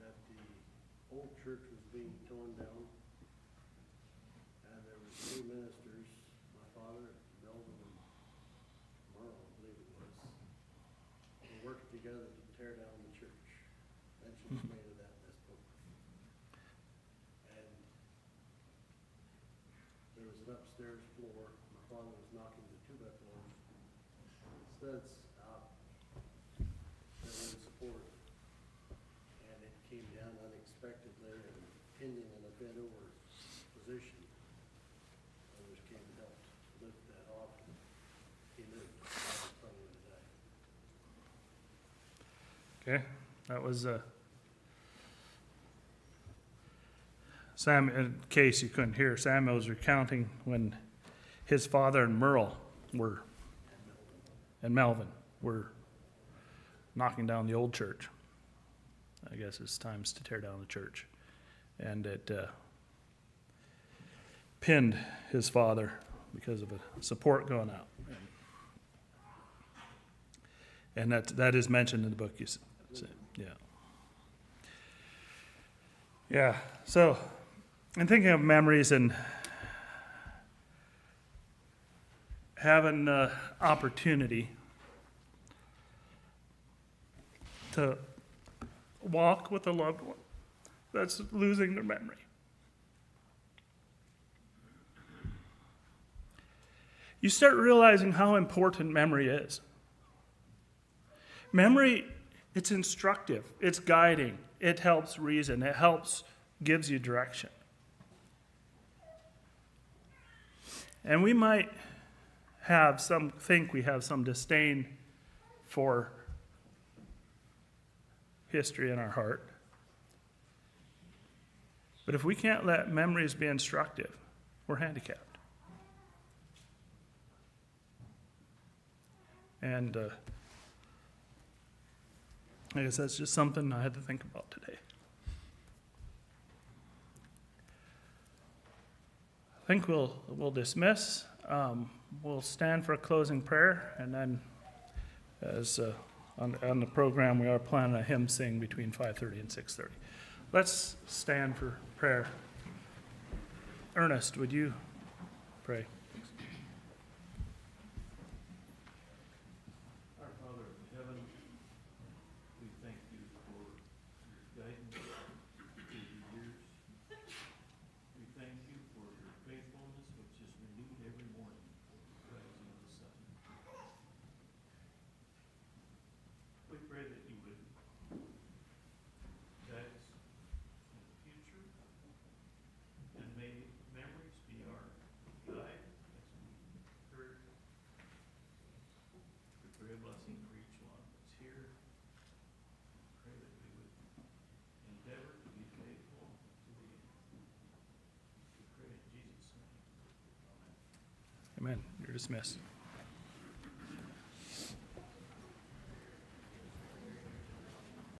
that the old church was being torn down. And there were three ministers, my father, Melvin, and Merle, I believe it was, who worked together to tear down the church. Mention's made of that in this book. And there was an upstairs floor. My father was knocking the two-by floors. Studs out that wouldn't support it. And it came down unexpectedly and ending in a bent over position. Others came and helped lift that off. He lived. I was probably going to die. Okay, that was Sam. In case you couldn't hear, Samuel was recounting when his father and Merle and Melvin were knocking down the old church. I guess it's times to tear down the church, and it pinned his father because of a support going out. And that is mentioned in the book. You said, yeah. Yeah. So, in thinking of memories and having the opportunity to walk with a loved one that's losing their memory. You start realizing how important memory is. Memory, it's instructive, it's guiding, it helps reason, it gives you direction. And we might think we have some disdain for history in our heart. But if we can't let memories be instructive, were handicapped. And I guess that's just something I had to think about today. I think we'll dismiss. We'll stand for a closing prayer, and then as on the program, we are planning a hymn sing between 5:30 and 6:30. Let's stand for prayer. Ernest, would you pray? Our Father in heaven, we thank you for your guidance through the years. We thank you for your faithfulness, which is renewed every morning for the rising of the sun. We pray that you would guide us in the future, and may memories be our guide as we heard. We pray a blessing for each one that's here. Pray that we would endeavor to be faithful to the end. We pray in Jesus' name. Amen. Amen. You're dismissed.